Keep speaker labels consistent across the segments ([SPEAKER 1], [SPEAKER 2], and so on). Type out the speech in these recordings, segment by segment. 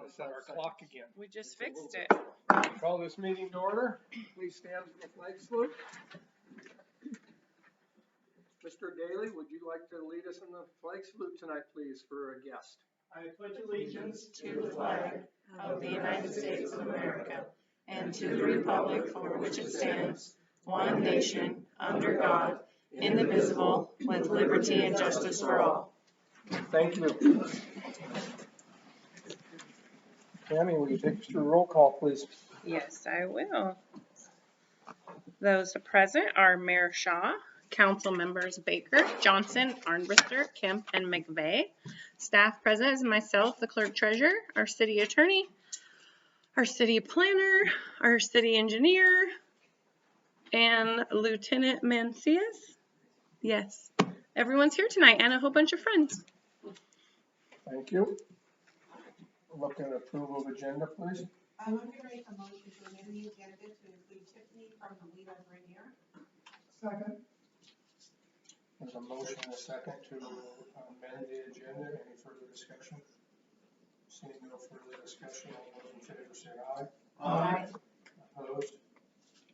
[SPEAKER 1] to set our clock again.
[SPEAKER 2] We just fixed it.
[SPEAKER 1] Call this meeting to order. Please stand for the flag salute. Mr. Daly, would you like to lead us in the flag salute tonight, please, for a guest?
[SPEAKER 3] I pledge allegiance to the flag of the United States of America and to the republic for which it stands, one nation, under God, indivisible, with liberty and justice for all.
[SPEAKER 1] Thank you. Tammy, will you take us through roll call, please?
[SPEAKER 2] Yes, I will. Those present are Mayor Shaw, Council members Baker, Johnson, Arnbrister, Kemp, and McVeigh. Staff present is myself, the clerk treasurer, our city attorney, our city planner, our city engineer, and Lieutenant Mancias. Yes, everyone's here tonight and a whole bunch of friends.
[SPEAKER 1] Thank you. Look at approval of agenda, please.
[SPEAKER 4] I'm going to make a motion to amend the agenda to include Tiffany from the lead of Rainier. Second.
[SPEAKER 1] There's a motion and a second to amend the agenda. Any further discussion? Seeing no further discussion, all those in favor say aye.
[SPEAKER 3] Aye.
[SPEAKER 1] Opposed?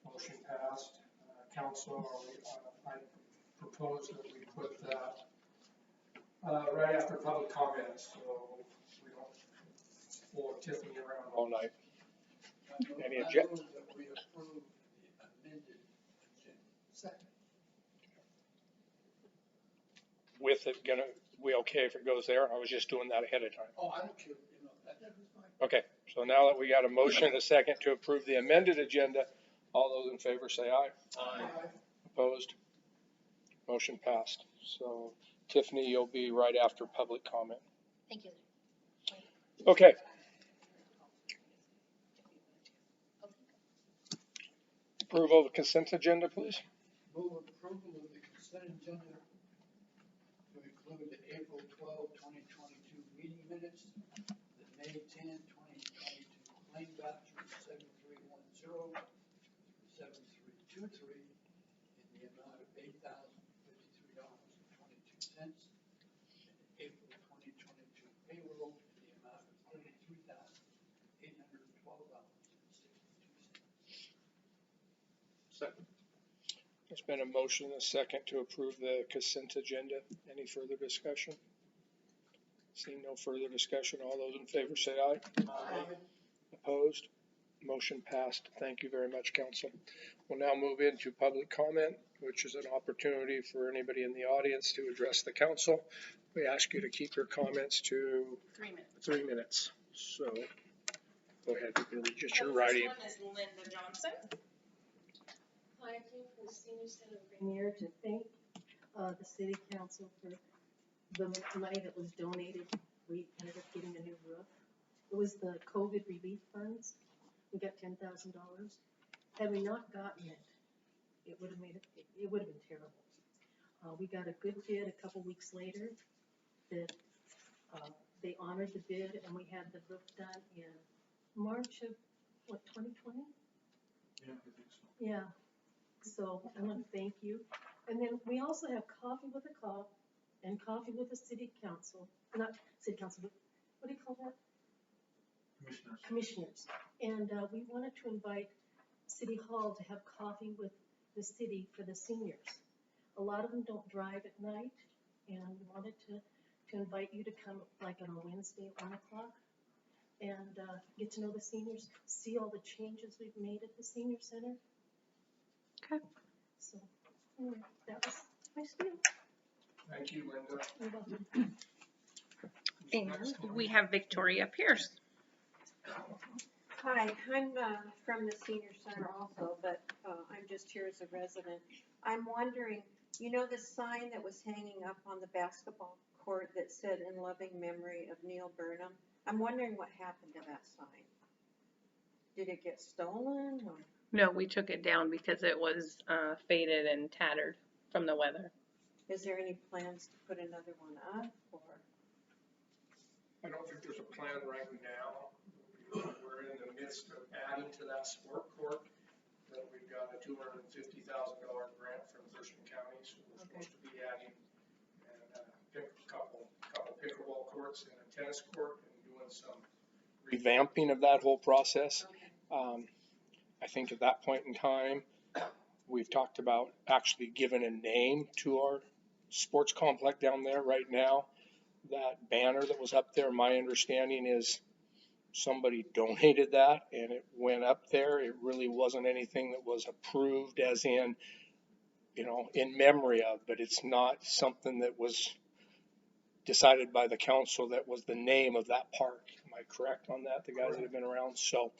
[SPEAKER 1] Motion passed. Council, I propose that we put that right after public comments, so we don't pull Tiffany around all night. Any objections?
[SPEAKER 4] We approve the amended agenda. Second.
[SPEAKER 1] With it we okay if it goes there? I was just doing that ahead of time.
[SPEAKER 4] Oh, I don't care, that was fine.
[SPEAKER 1] Okay, so now that we got a motion and a second to approve the amended agenda, all those in favor say aye.
[SPEAKER 4] Aye.
[SPEAKER 1] Opposed? Motion passed. So Tiffany, you'll be right after public comment.
[SPEAKER 5] Thank you.
[SPEAKER 1] Okay. Approval of the consent agenda, please.
[SPEAKER 4] Move approval of the consent agenda to include the April 12, 2022 meeting minutes, the May 10, 2022 claim vouchers 7310, 7323 in the amount of $8,053.22, and April 2022 payroll in the amount of $33,812.62. Second.
[SPEAKER 1] There's been a motion and a second to approve the consent agenda. Any further discussion? Seeing no further discussion, all those in favor say aye.
[SPEAKER 4] Aye.
[SPEAKER 1] Opposed? Motion passed. Thank you very much, Council. We'll now move into public comment, which is an opportunity for anybody in the audience to address the council. We ask you to keep your comments to
[SPEAKER 2] 3 minutes.
[SPEAKER 1] 3 minutes. So go ahead, you can read just your writing.
[SPEAKER 2] This one is Linda Johnson.
[SPEAKER 6] Hi, I came from the Senior Center of Rainier to thank the city council for the money that was donated. We ended up getting a new roof. It was the COVID relief funds. We got $10,000. Had we not gotten it, it would have been terrible. We got a good bid a couple weeks later that they honored the bid, and we had the roof done in March of 2020?
[SPEAKER 4] Yeah, I think so.
[SPEAKER 6] Yeah. So I want to thank you. And then we also have coffee with a cop and coffee with the city council, not city council, but what do you call that? Commissioners. And we wanted to invite City Hall to have coffee with the city for the seniors. A lot of them don't drive at night, and we wanted to invite you to come like on a Wednesday at 1 o'clock and get to know the seniors, see all the changes we've made at the senior center.
[SPEAKER 2] Okay.
[SPEAKER 6] So anyway, that was my spiel.
[SPEAKER 1] Thank you, Linda.
[SPEAKER 6] You're welcome.
[SPEAKER 2] And we have Victoria Pierce.
[SPEAKER 7] Hi, I'm from the senior center also, but I'm just here as a resident. I'm wondering, you know the sign that was hanging up on the basketball court that said in loving memory of Neil Burnham? I'm wondering what happened to that sign. Did it get stolen or?
[SPEAKER 2] No, we took it down because it was faded and tattered from the weather.
[SPEAKER 7] Is there any plans to put another one up or?
[SPEAKER 1] I don't think there's a plan right now. We're in the midst of adding to that sport court. That we've got a $250,000 grant from Thurston County, so we're supposed to be adding and pick a couple pickleball courts and a tennis court and doing some
[SPEAKER 5] revamping of that whole process. I think at that point in time, we've talked about actually giving a name to our sports complex down there right now. That banner that was up there, my understanding is somebody donated that and it went up there. It really wasn't anything that was approved as in, in memory of, but it's not something that was decided by the council that was the name of that park. Am I correct on that, the guys that have been around? So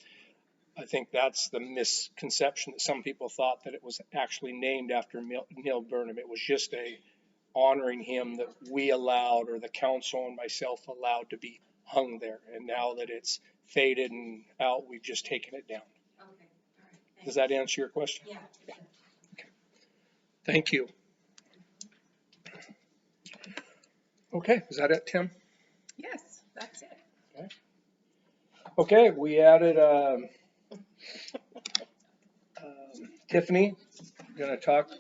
[SPEAKER 5] I think that's the misconception, that some people thought that it was actually named after Neil Burnham. It was just honoring him that we allowed, or the council and myself allowed, to be hung there. And now that it's faded and out, we've just taken it down.
[SPEAKER 3] Okay, all right.
[SPEAKER 5] Does that answer your question?
[SPEAKER 3] Yeah.
[SPEAKER 5] Okay. Thank you. Okay, is that it, Tim?
[SPEAKER 2] Yes, that's it.
[SPEAKER 5] Okay, we added Tiffany, gonna talk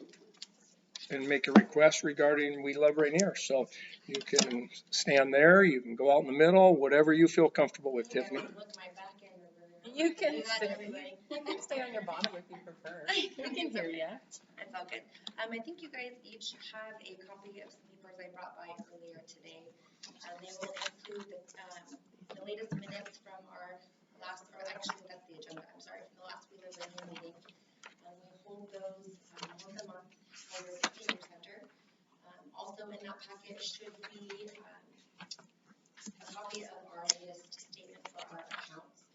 [SPEAKER 5] and make a request regarding We Love Rainier. So you can stand there, you can go out in the middle, whatever you feel comfortable with, Tiffany.
[SPEAKER 2] You can stay on your bottom if you prefer. We can hear you.
[SPEAKER 8] It's all good. I think you guys each have a copy of some papers I brought by earlier today. They will include the latest minutes from our last, or actually that's the agenda, I'm sorry, from the last We Live Rainier meeting. We hold those once a month over at the senior center. Also in that packet should be a copy of our latest statement for our accounts.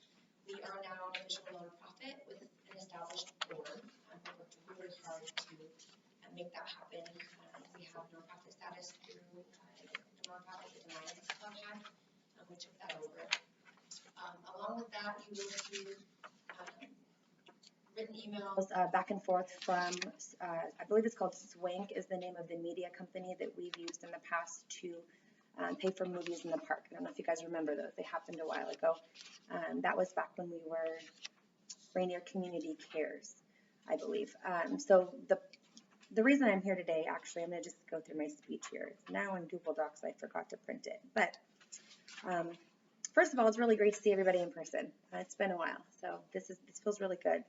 [SPEAKER 8] We are now an official nonprofit with an established board. We worked really hard to make that happen. We have nonprofit status through the nonprofit that the Lions Club had. We took that over. Along with that, you will see written emails back and forth from, I believe it's called Swank is the name of the media company that we've used in the past to pay for movies in the park. I don't know if you guys remember those. They happened a while ago. That was back when we were Rainier Community Cares, I believe. So the reason I'm here today, actually, I'm going to just go through my speech here. It's now in Google Docs. I forgot to print it. But first of all, it's really great to see everybody in person. It's been a while, so this feels really good.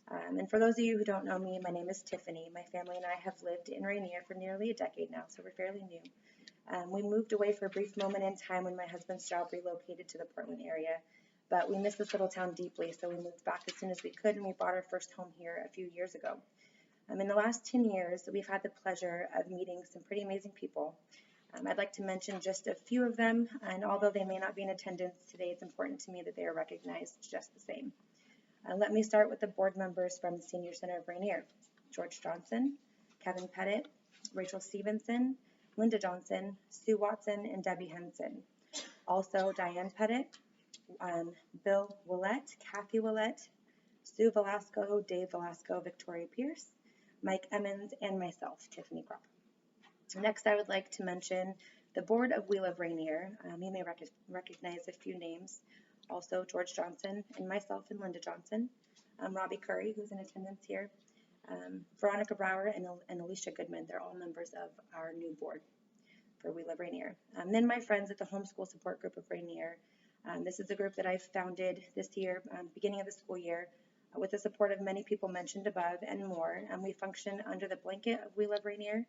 [SPEAKER 8] And for those of you who don't know me, my name is Tiffany. My family and I have lived in Rainier for nearly a decade now, so we're fairly new. We moved away for a brief moment in time when my husband's job relocated to the Portland area, but we miss this little town deeply, so we moved back as soon as we could, and we bought our first home here a few years ago. In the last 10 years, we've had the pleasure of meeting some pretty amazing people. I'd like to mention just a few of them, and although they may not be in attendance today, it's important to me that they are recognized just the same. Let me start with the board members from the Senior Center of Rainier: George Johnson, Kevin Pettit, Rachel Stevenson, Linda Johnson, Sue Watson, and Debbie Henson. Also Diane Pettit, Bill Willett, Kathy Willett, Sue Velasco, Dave Velasco, Victoria Pierce, Mike Emmons, and myself, Tiffany Kropp. Next, I would like to mention the board of We Love Rainier. You may recognize a few names. Also George Johnson and myself and Linda Johnson, Robbie Curry, who's in attendance here, Veronica Brower, and Alicia Goodman. They're all members of our new board for We Love Rainier. Then my friends at the Homeschool Support Group of Rainier. This is a group that I founded this year, beginning of the school year, with the support of many people mentioned above and more. We function under the blanket of We Love Rainier,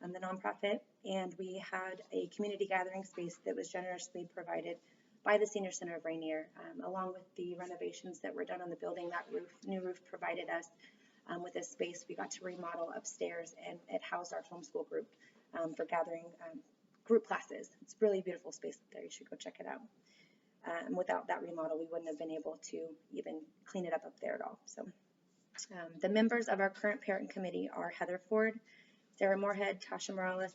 [SPEAKER 8] the nonprofit, and we had a community gathering space that was generously provided by the Senior Center of Rainier, along with the renovations that were done on the building. That new roof provided us with a space. We got to remodel upstairs, and it housed our homeschool group for gathering group classes. It's a really beautiful space up there. You should go check it out. Without that remodel, we wouldn't have been able to even clean it up there at all. So the members of our current parent committee are Heather Ford, Sarah Moorhead, Tasha Morales,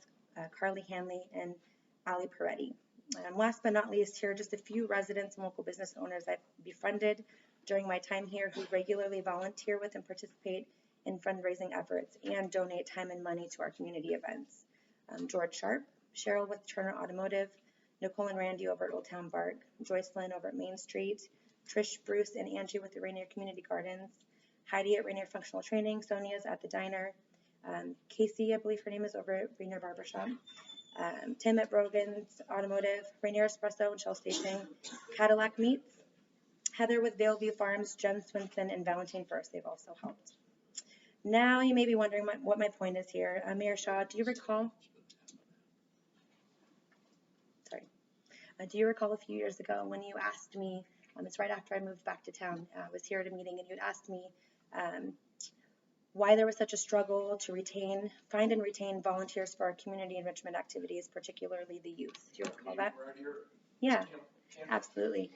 [SPEAKER 8] Carly Hanley, and Ali Peretti. Last but not least, here are just a few residents and local business owners I've befriended during my time here who regularly volunteer with and participate in fundraising efforts and donate time and money to our community events. George Sharp, Cheryl with Turner Automotive, Nicole and Randy over at Old Town Park, Joyce Lynn over at Main Street, Trish, Bruce, and Angie with the Rainier Community Gardens, Heidi at Rainier Functional Training, Sonia's at the Diner, Casey, I believe her name is, over at Rainier Barbershop, Tim at Brogan's Automotive, Rainier Espresso and Shell Station, Cadillac Meats, Heather with Valeview Farms, Jen Swinson, and Valentine First, they've also helped. Now you may be wondering what my point is here. Mayor Shaw, do you recall? Sorry. Do you recall a few years ago when you asked me, it's right after I moved back to town, I was here at a meeting and you had asked me why there was such a struggle to find and retain volunteers for our community enrichment activities, particularly the youth. Do you recall that? Yeah, absolutely.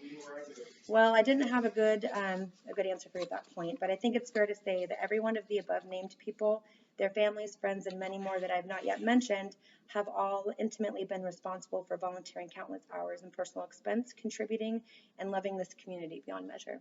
[SPEAKER 8] Well, I didn't have a good answer for you at that point, but I think it's fair to say that every one of the above named people, their families, friends, and many more that I've not yet mentioned, have all intimately been responsible for volunteering countless hours and personal expense, contributing and loving this community beyond measure.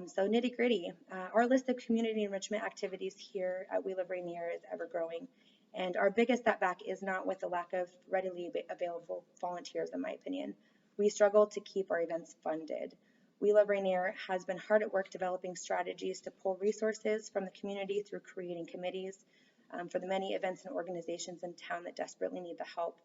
[SPEAKER 8] So nitty gritty, our list of community enrichment activities here at We Live Rainier is ever growing. And our biggest setback is not with the lack of readily available volunteers, in my opinion. We struggle to keep our events funded. We Live Rainier has been hard at work developing strategies to pull resources from the community through creating committees for the many events and organizations in town that desperately need the help.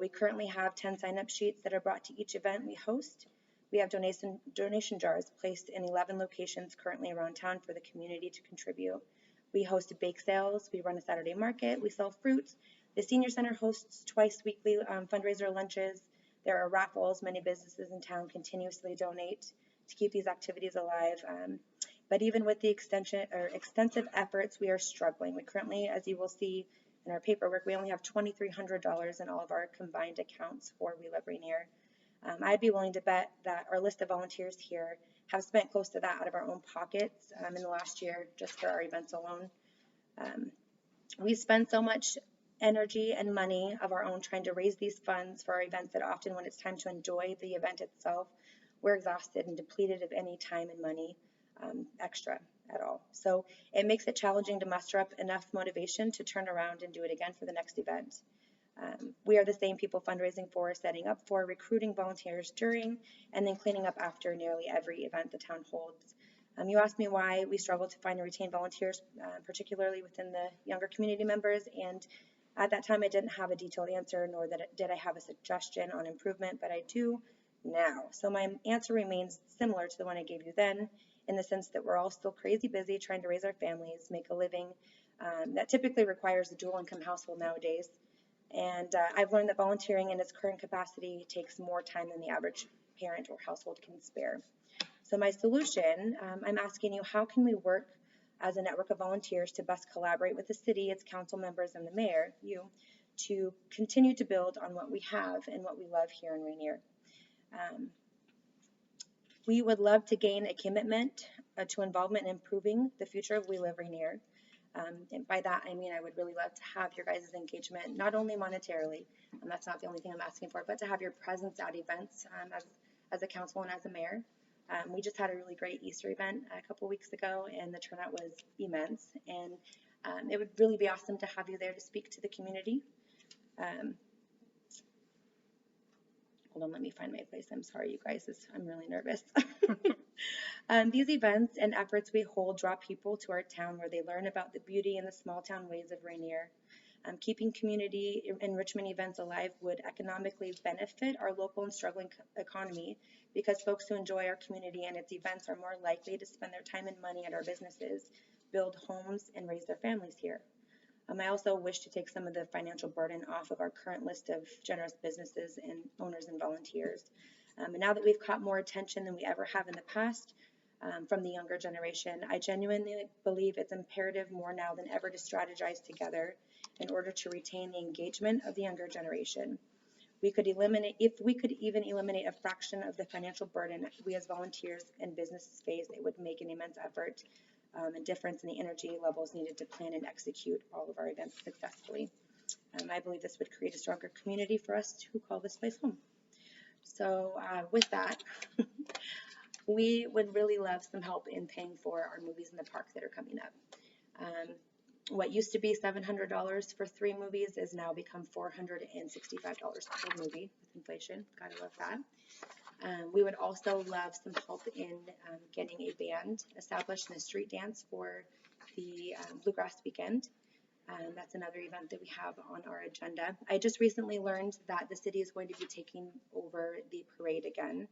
[SPEAKER 8] We currently have 10 sign-up sheets that are brought to each event we host. We have donation jars placed in 11 locations currently around town for the community to contribute. We host bake sales, we run a Saturday market, we sell fruit. The Senior Center hosts twice weekly fundraiser lunches. There are raffles. Many businesses in town continuously donate to keep these activities alive. But even with the extensive efforts, we are struggling. We currently, as you will see in our paperwork, we only have $2,300 in all of our combined accounts for We Live Rainier. I'd be willing to bet that our list of volunteers here have spent close to that out of our own pockets in the last year just for our events alone. We spend so much energy and money of our own trying to raise these funds for our events that often when it's time to enjoy the event itself, we're exhausted and depleted of any time and money extra at all. So it makes it challenging to muster up enough motivation to turn around and do it again for the next event. We are the same people fundraising for, setting up for, recruiting volunteers during, and then cleaning up after nearly every event the town holds. You asked me why we struggle to find and retain volunteers, particularly within the younger community members, and at that time I didn't have a detailed answer, nor did I have a suggestion on improvement, but I do now. So my answer remains similar to the one I gave you then, in the sense that we're all still crazy busy trying to raise our families, make a living. That typically requires a dual income household nowadays. And I've learned that volunteering in its current capacity takes more time than the average parent or household can spare. So my solution, I'm asking you, how can we work as a network of volunteers to best collaborate with the city, its council members, and the mayor, you, to continue to build on what we have and what we love here in Rainier? We would love to gain a commitment to involvement in improving the future of We Live Rainier. And by that, I mean I would really love to have your guys' engagement, not only monetarily, and that's not the only thing I'm asking for, but to have your presence at events as a council and as a mayor. We just had a really great Easter event a couple weeks ago, and the turnout was immense. And it would really be awesome to have you there to speak to the community. Hold on, let me find my place. I'm sorry, you guys. I'm really nervous. These events and efforts we hold draw people to our town where they learn about the beauty and the small town ways of Rainier. Keeping community enrichment events alive would economically benefit our local and struggling economy because folks who enjoy our community and its events are more likely to spend their time and money at our businesses, build homes, and raise their families here. I also wish to take some of the financial burden off of our current list of generous businesses and owners and volunteers. And now that we've caught more attention than we ever have in the past from the younger generation, I genuinely believe it's imperative more now than ever to strategize together in order to retain the engagement of the younger generation. If we could even eliminate a fraction of the financial burden we as volunteers and businesses face, it would make an immense effort and difference in the energy levels needed to plan and execute all of our events successfully. I believe this would create a stronger community for us who call this place home. So with that, we would really love some help in paying for our movies in the park that are coming up. What used to be $700 for 3 movies is now become $465 per movie with inflation. Gotta love that. We would also love some help in getting a band established and a street dance for the Bluegrass Weekend. That's another event that we have on our agenda. I just recently learned that the city is going to be taking over the parade again,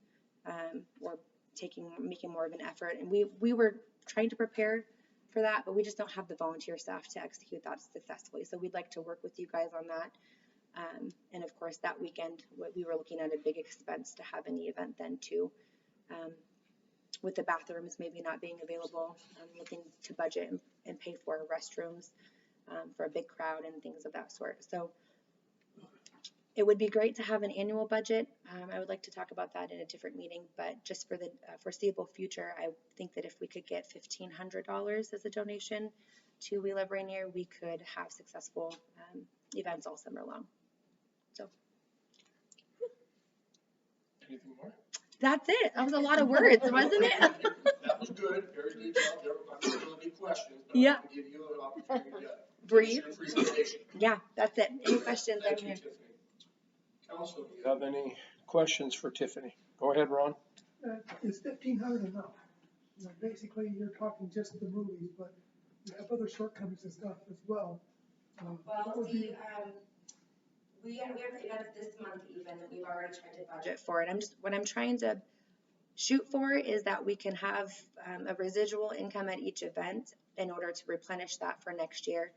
[SPEAKER 8] or making more of an effort. And we were trying to prepare for that, but we just don't have the volunteer staff to execute that successfully. So we'd like to work with you guys on that. And of course, that weekend, we were looking at a big expense to have any event then too. With the bathrooms maybe not being available, looking to budget and pay for restrooms for a big crowd and things of that sort. So it would be great to have an annual budget. I would like to talk about that in a different meeting, but just for the foreseeable future, I think that if we could get $1,500 as a donation to We Love Rainier, we could have successful events all summer long. So
[SPEAKER 5] Anything more?
[SPEAKER 8] that's it. That was a lot of words, wasn't it?
[SPEAKER 5] That was good, very good job. I'm sure there'll be questions, but
[SPEAKER 8] Yeah.
[SPEAKER 5] I'm gonna give you an opportunity to
[SPEAKER 8] Breathe.
[SPEAKER 5] finish your presentation.
[SPEAKER 8] Yeah, that's it. Any questions?
[SPEAKER 5] Thank you, Tiffany. Council, do you have any questions for Tiffany? Go ahead, Ron.
[SPEAKER 9] Is 1,500 enough? You know, basically, you're talking just the movies, but you have other shortcomings and stuff as well.
[SPEAKER 8] Well, we have events this month even that we've already tried to budget for it. What I'm trying to shoot for is that we can have a residual income at each event in order to replenish that for next year.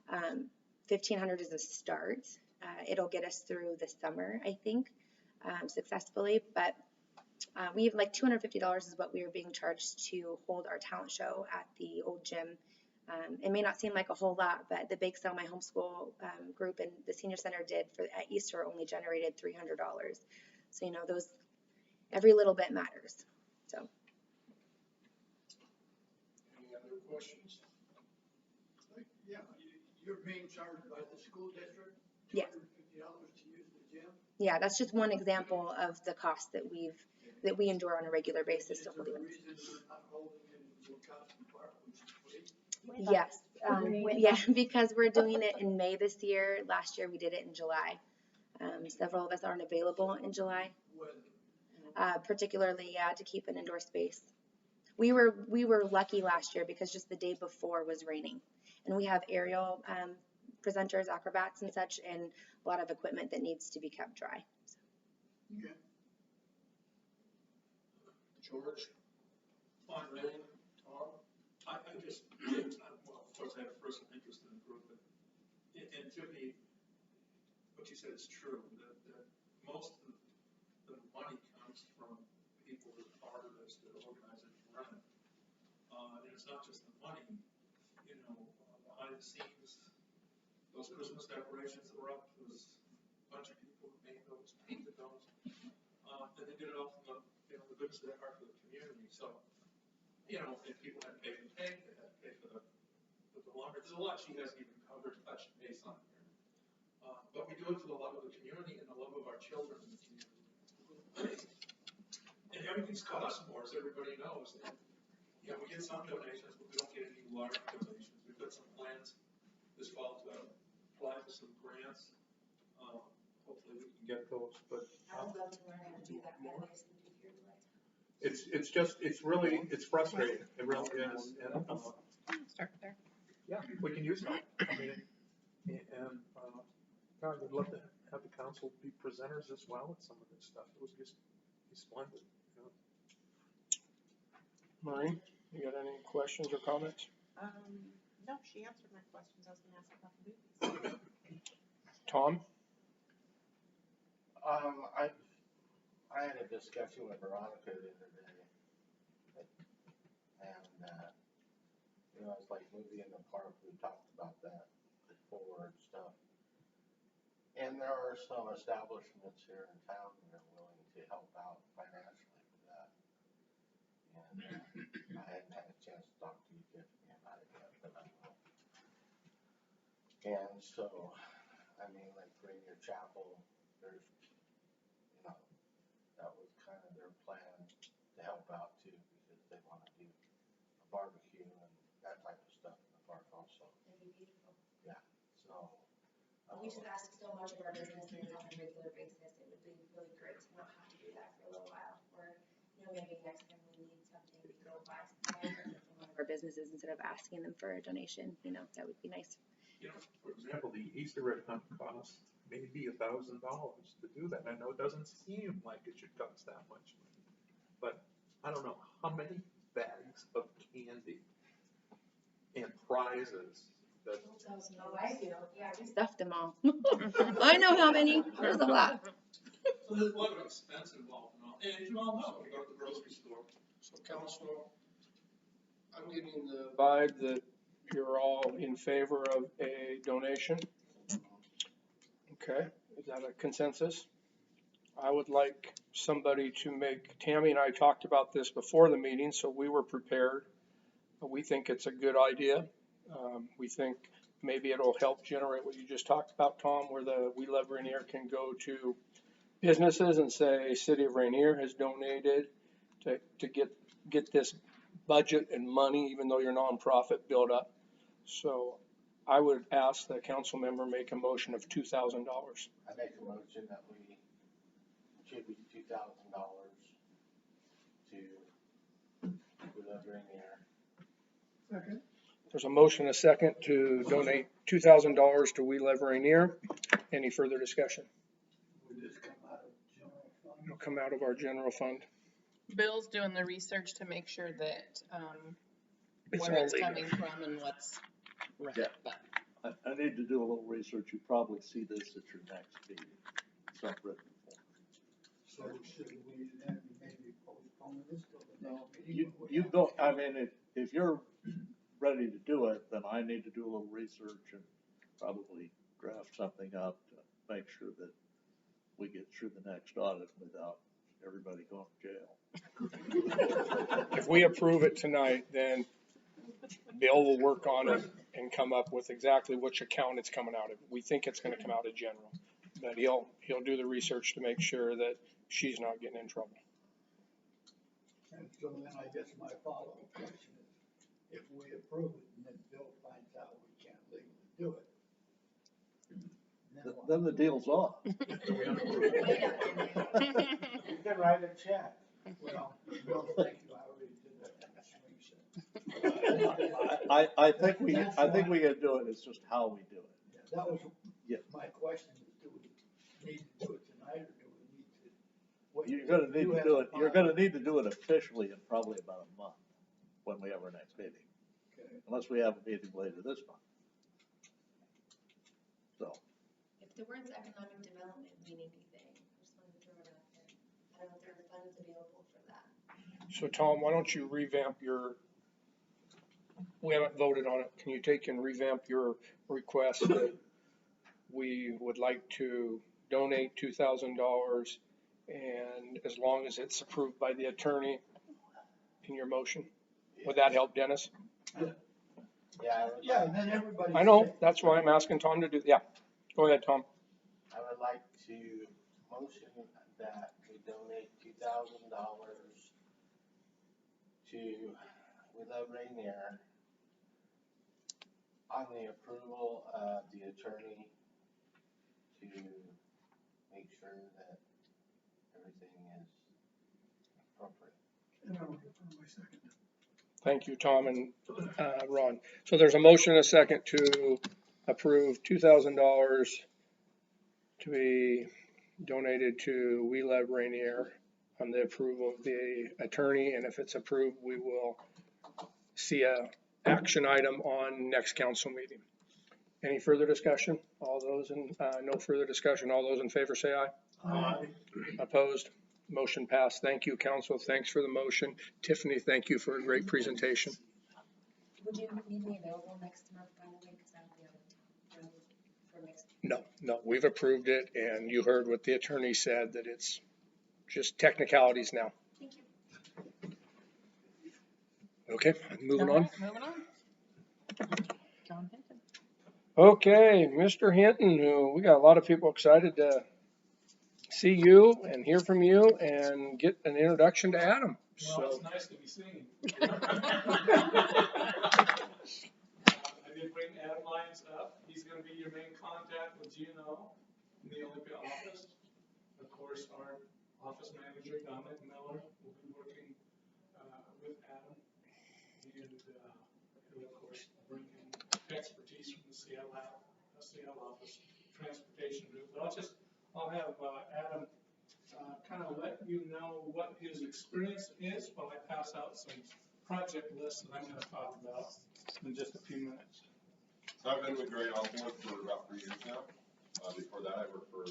[SPEAKER 8] 1,500 is a start. It'll get us through the summer, I think, successfully. But we have like $250 is what we are being charged to hold our talent show at the old gym. It may not seem like a whole lot, but the bake sale my homeschool group and the senior center did at Easter only generated $300. So, you know, every little bit matters. So.
[SPEAKER 5] Any other questions?
[SPEAKER 4] Yeah, you're being charged by the school district?
[SPEAKER 8] Yes.
[SPEAKER 4] $250 to use the gym?
[SPEAKER 8] Yeah, that's just one example of the cost that we endure on a regular basis to hold events.
[SPEAKER 4] Is there a reason you're not holding it in Wisconsin Park, which is free?
[SPEAKER 8] Yes, yeah, because we're doing it in May this year. Last year we did it in July. Several of us aren't available in July, particularly to keep an indoor space. We were lucky last year because just the day before was raining, and we have aerial presenters, acrobats, and such, and a lot of equipment that needs to be kept dry.
[SPEAKER 4] Okay.
[SPEAKER 5] George?
[SPEAKER 10] On Rain, Tom, I just, well, of course, I have a personal interest in the group, but, and Tiffany, what you said is true, that most of the money comes from people that are part of this, that organize it and run it. And it's not just the money, you know, behind the scenes, those Christmas decorations that were up, there was a bunch of people who made those, painted those, and they did it all from the goodness of their heart for the community. So, you know, if people had to pay for the paint, they had to pay for the lumber. There's a lot she hasn't even covered, touched base on here. But we do it for the love of the community and the love of our children in the community. And everything's cost more, as everybody knows. And, you know, we get some donations, but we don't get any large donations. We've got some plans this fall to apply for some grants. Hopefully we can get those, but.
[SPEAKER 8] I would love to learn how to do that more.
[SPEAKER 10] It's really frustrating. It really is. And,
[SPEAKER 2] Start there.
[SPEAKER 10] yeah, we can use that. I mean, and, God, we'd love to have the council be presenters as well at some of this stuff. It was just splendid. You know?
[SPEAKER 5] Maureen, you got any questions or comments?
[SPEAKER 3] No, she answered my questions. I was gonna ask about the movies.
[SPEAKER 5] Tom?
[SPEAKER 11] I had a discussion with Veronica the other day, and you know, it's like movie in the park. We talked about that before and stuff. And there are some establishments here in town that are willing to help out financially for that. And I hadn't had a chance to talk to you, Tiffany, about it yet, but I will. And so, I mean, like Rainier Chapel, there's, you know, that was kind of their plan to help out too, because they want to do a barbecue and that type of stuff in the park also.
[SPEAKER 8] It'd be beautiful.
[SPEAKER 11] Yeah, so.
[SPEAKER 8] We just ask so much of our businesses on a regular basis. It would be really great to not have to do that for a little while. Or, you know, maybe next time we need something, we go buy something from one of our businesses instead of asking them for a donation. You know, that would be nice.
[SPEAKER 10] You know, for example, the Easter egg hunt costs maybe $1,000 to do that. I know it doesn't seem like it should cost that much, but
[SPEAKER 12] I don't know how many bags of candy and prizes that,
[SPEAKER 8] Oh, I do, yeah, we stuffed them all. I know how many, there's a lot.
[SPEAKER 10] So there's a lot of expense involved and all. And as you all know, when you go to the grocery store.
[SPEAKER 5] So council, I'm getting the vibe that you're all in favor of a donation. Okay, is that a consensus? I would like somebody to make, Tammy and I talked about this before the meeting, so we were prepared. We think it's a good idea. We think maybe it'll help generate what you just talked about, Tom, where the We Love Rainier can go to businesses and say, City of Rainier has donated to get this budget and money, even though you're nonprofit, built up. So I would ask the council member make a motion of $2,000.
[SPEAKER 11] I make a motion that we contribute $2,000 to We Love Rainier.
[SPEAKER 9] Second.
[SPEAKER 5] There's a motion, a second, to donate $2,000 to We Love Rainier. Any further discussion?
[SPEAKER 4] Would this come out of general fund?
[SPEAKER 5] It'll come out of our general fund.
[SPEAKER 2] Bill's doing the research to make sure that,
[SPEAKER 5] It's
[SPEAKER 2] where
[SPEAKER 5] all
[SPEAKER 2] it's
[SPEAKER 5] legal.
[SPEAKER 2] coming from and what's right.
[SPEAKER 12] Yeah.
[SPEAKER 2] But
[SPEAKER 12] I need to do a little research. You probably see this at your next meeting. It's not written for.
[SPEAKER 4] So should we then maybe postpone this till the
[SPEAKER 12] No,
[SPEAKER 4] next meeting?
[SPEAKER 12] you don't, I mean, if you're ready to do it, then I need to do a little research and probably draft something up to make sure that we get through the next audit without everybody going to jail.
[SPEAKER 5] If we approve it tonight, then Bill will work on it and come up with exactly which account it's coming out of. We think it's gonna come out of general, but he'll do the research to make sure that she's not getting in trouble.
[SPEAKER 4] And so then I guess my follow-up question is, if we approve it and then Bill finds out we can't legally do it, then what?
[SPEAKER 12] Then the deal's off.
[SPEAKER 11] You can write a check.
[SPEAKER 4] Well, no, thank you, I already did that in the swing set.
[SPEAKER 12] I think we can do it. It's just how we do it.
[SPEAKER 4] Yeah, that was
[SPEAKER 12] Yeah.
[SPEAKER 4] my question, is do we need to do it tonight, or do we need to wait?
[SPEAKER 12] You're gonna need
[SPEAKER 4] You
[SPEAKER 12] to
[SPEAKER 4] have
[SPEAKER 12] do it,
[SPEAKER 4] to
[SPEAKER 12] you're
[SPEAKER 4] file.
[SPEAKER 12] gonna need to do it officially in probably about a month, when we have our next meeting,
[SPEAKER 4] Okay.
[SPEAKER 12] unless we have a meeting later this month. So,
[SPEAKER 8] If the words economic development mean anything, I just wanted to throw it out there. I don't know if there are funds available for that.
[SPEAKER 5] So Tom, why don't you revamp we haven't voted on it. Can you take and revamp your request that we would like to donate $2,000, and as long as it's approved by the attorney in your motion? Would that help, Dennis?
[SPEAKER 11] Yeah,
[SPEAKER 4] And then everybody.
[SPEAKER 5] I know, that's why I'm asking Tom to do, yeah. Go ahead, Tom.
[SPEAKER 11] I would like to motion that we donate $2,000 to We Love Rainier on the approval of the attorney to make sure that everything is appropriate.
[SPEAKER 9] And I will confirm my second.
[SPEAKER 5] Thank you, Tom and Ron. So there's a motion and a second to approve $2,000 to be donated to We Love Rainier on the approval of the attorney, and if it's approved, we will see a action item on next council meeting. Any further discussion? All those in, no further discussion. All those in favor say aye.
[SPEAKER 4] Aye.
[SPEAKER 5] Opposed? Motion passed. Thank you, council. Thanks for the motion. Tiffany, thank you for a great presentation.
[SPEAKER 8] Would you need me available next month, by the way, because I'll be out of town for next.
[SPEAKER 5] No, we've approved it, and you heard what the attorney said, that it's just technicalities now.
[SPEAKER 8] Thank you.
[SPEAKER 5] Okay, moving on.
[SPEAKER 2] Moving on. John Hinton.
[SPEAKER 5] Okay, Mr. Hinton, who, we got a lot of people excited to see you and hear from you and get an introduction to Adam.
[SPEAKER 10] Well,
[SPEAKER 5] So,
[SPEAKER 10] it's nice to be seen. I did bring Adam Lyons up. He's gonna be your main contact with GNO in the Olympia office. Of course, our office manager, Dominic Miller, will be working, with Adam. And, he'll of course bring in expertise from the Seattle office, transportation group. But I'll have, Adam,
[SPEAKER 1] kind of let you know what his experience is while I pass out some project lists that I'm going to talk about in just a few minutes.
[SPEAKER 13] So I've been with Gray Osborne for about 3 years now. Before that, I worked for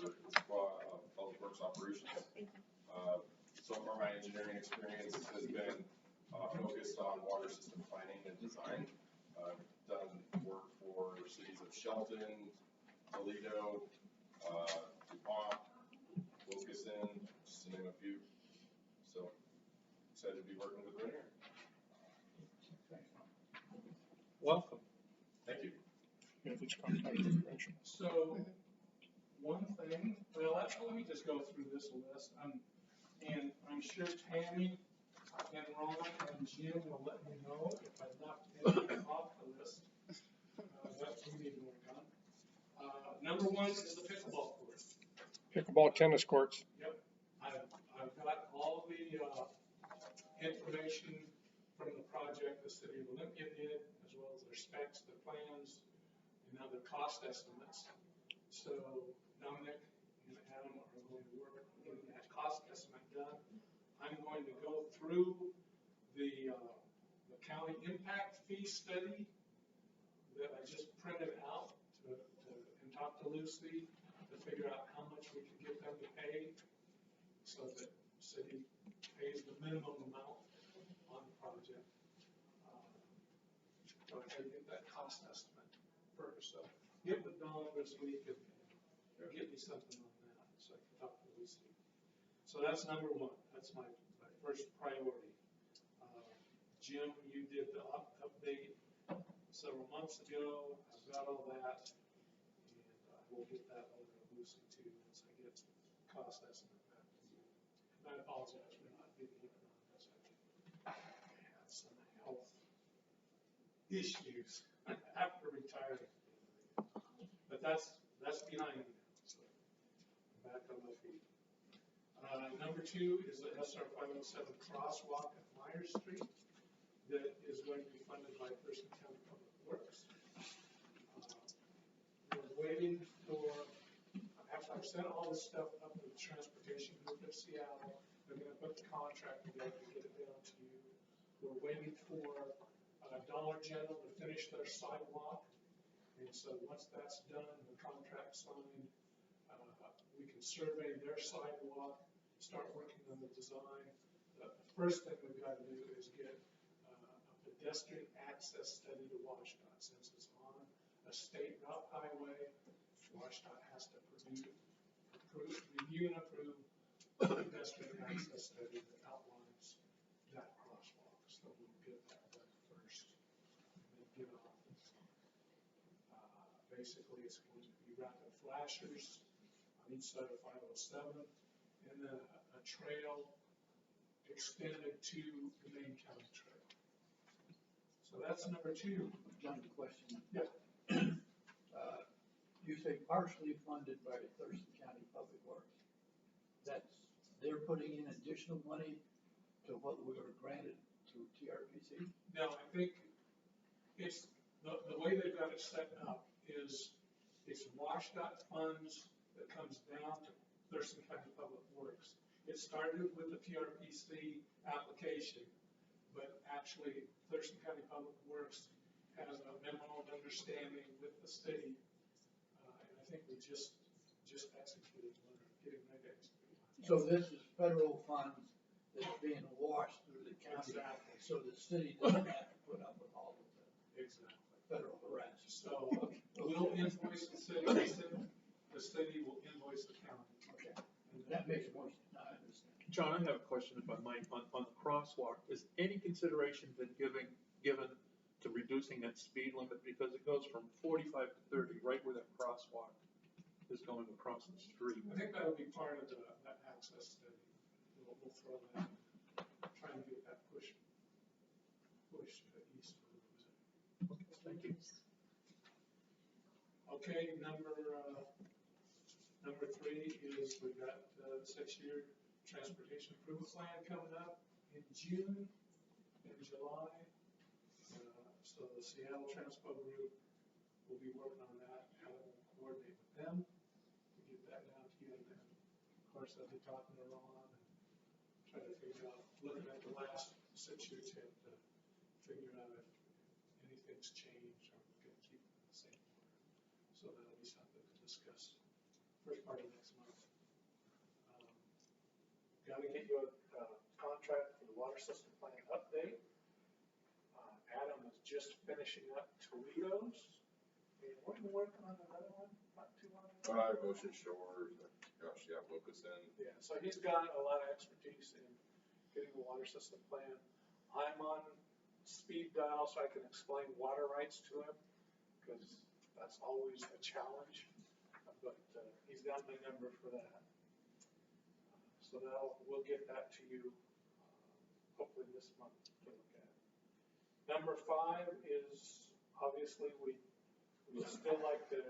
[SPEAKER 13] Public Works Operations. So far, my engineering experience has been focused on water system planning and design. I've done work for cities of Shelton, Toledo, DuPont, Wilkinson, just to name a few. So excited to be working with Rainier.
[SPEAKER 5] Welcome.
[SPEAKER 13] Thank you.
[SPEAKER 1] So, one thing, well, let me just go through this list. And I'm sure Tammy and Ron and Jim will let me know if I left anything off the list. That we need to work on. Number one is the pickleball court.
[SPEAKER 5] Pickleball tennis courts.
[SPEAKER 1] Yep, I've got all the information from the project the city of Olympia did, as well as their specs, their plans, and other cost estimates. So Dominic and Adam are going to work on getting that cost estimate done. I'm going to go through the county impact fee study that I just printed out and talked to Lucy to figure out how much we can get them to pay so that the city pays the minimum amount on the project. So I gotta get that cost estimate first. So get with Dawn this week and get me something on that so I can talk to Lucy. So that's number one. That's my first priority. Jim, you did the update several months ago. I've got all that. And I will get that over to Lucy too once I get cost estimate back to you. And I apologize for not getting it on this. I had some health issues after retiring. But that's behind me now. So I'm back on my feet. Number two is the SR 507 crosswalk at Myers Street that is going to be funded by Thurston County Public Works. We're waiting for, after I've sent all this stuff up to the transportation group in Seattle, they're going to put the contract together to get it down to you. We're waiting for Dollar General to finish their sidewalk. And so once that's done, the contract signed, we can survey their sidewalk, start working on the design. The first thing we've got to do is get a pedestrian access study to WashDOT. Since it's on a state route highway, WashDOT has to review and approve a pedestrian access study that outlines that crosswalk. So we'll get that done first and then get on. Basically, it's going to be rapid flashers on each side of 507 and then a trail extended to the main county trail. So that's number two.
[SPEAKER 4] John, question.
[SPEAKER 1] Yeah.
[SPEAKER 4] You say partially funded by Thurston County Public Works. They're putting in additional money to what we were granted through TRPC?
[SPEAKER 1] No, I think it's the way they've got it set up is it's WashDOT funds that comes down to Thurston County Public Works. It started with the TRPC application, but actually Thurston County Public Works has a memo of understanding with the city, and I think we just executed one or getting ready to execute one.
[SPEAKER 4] So this is federal funds that's being washed through the county.
[SPEAKER 1] Exactly.
[SPEAKER 4] So the city doesn't have to put up with all of the federal harassment.
[SPEAKER 1] So we'll invoice the city, the city will invoice the county.
[SPEAKER 4] Okay. And that makes more sense. I understand.
[SPEAKER 10] John, I have a question if I might, on the crosswalk. Is any consideration been given to reducing that speed limit? Because it goes from 45 to 30, right where that crosswalk is going across the street.
[SPEAKER 1] I think that'll be part of that access study. We'll throw that in, try and get that push east a little bit.
[SPEAKER 10] Okay, thank you.
[SPEAKER 1] Okay, number three is we've got the 6-year transportation improvement plan coming up in June and July. So the Seattle Transpo Group will be working on that. How to coordinate with them to get that down to you and then course, I'll be talking to Ron and try to figure out, looking at the last 6 years here to figure out if anything's changed or we're gonna keep it the same. So that'll be something to discuss first part of next month. Gotta get you a contract for the water system plan update. Adam is just finishing up Toledo's. And what are you working on another one? Not too long ago?
[SPEAKER 13] Ocean Shores, gosh, yeah, Wilkinson.
[SPEAKER 1] Yeah, so he's got a lot of expertise in getting the water system plan. I'm on speed dial so I can explain water rights to him, because that's always a challenge. But he's got my number for that. So we'll get that to you hopefully this month to look at. Number 5 is obviously we still like to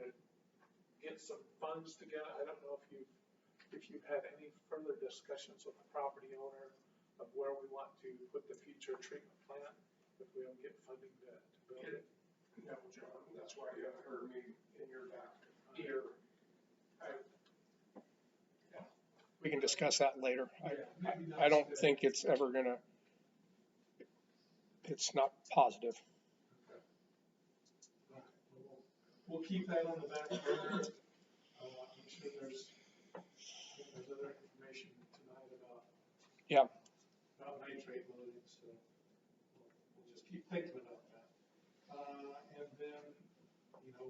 [SPEAKER 1] get some funds together. I don't know if you've had any further discussions with the property owner of where we want to put the future treatment plant if we don't get funding to build it.
[SPEAKER 5] No, John, that's why you heard me in your back ear. We can discuss that later. I don't think it's ever gonna, it's not positive.
[SPEAKER 1] We'll keep that on the back burner. I'm sure there's other information tonight about nitrate loading, so we'll just keep thinking about that. And then,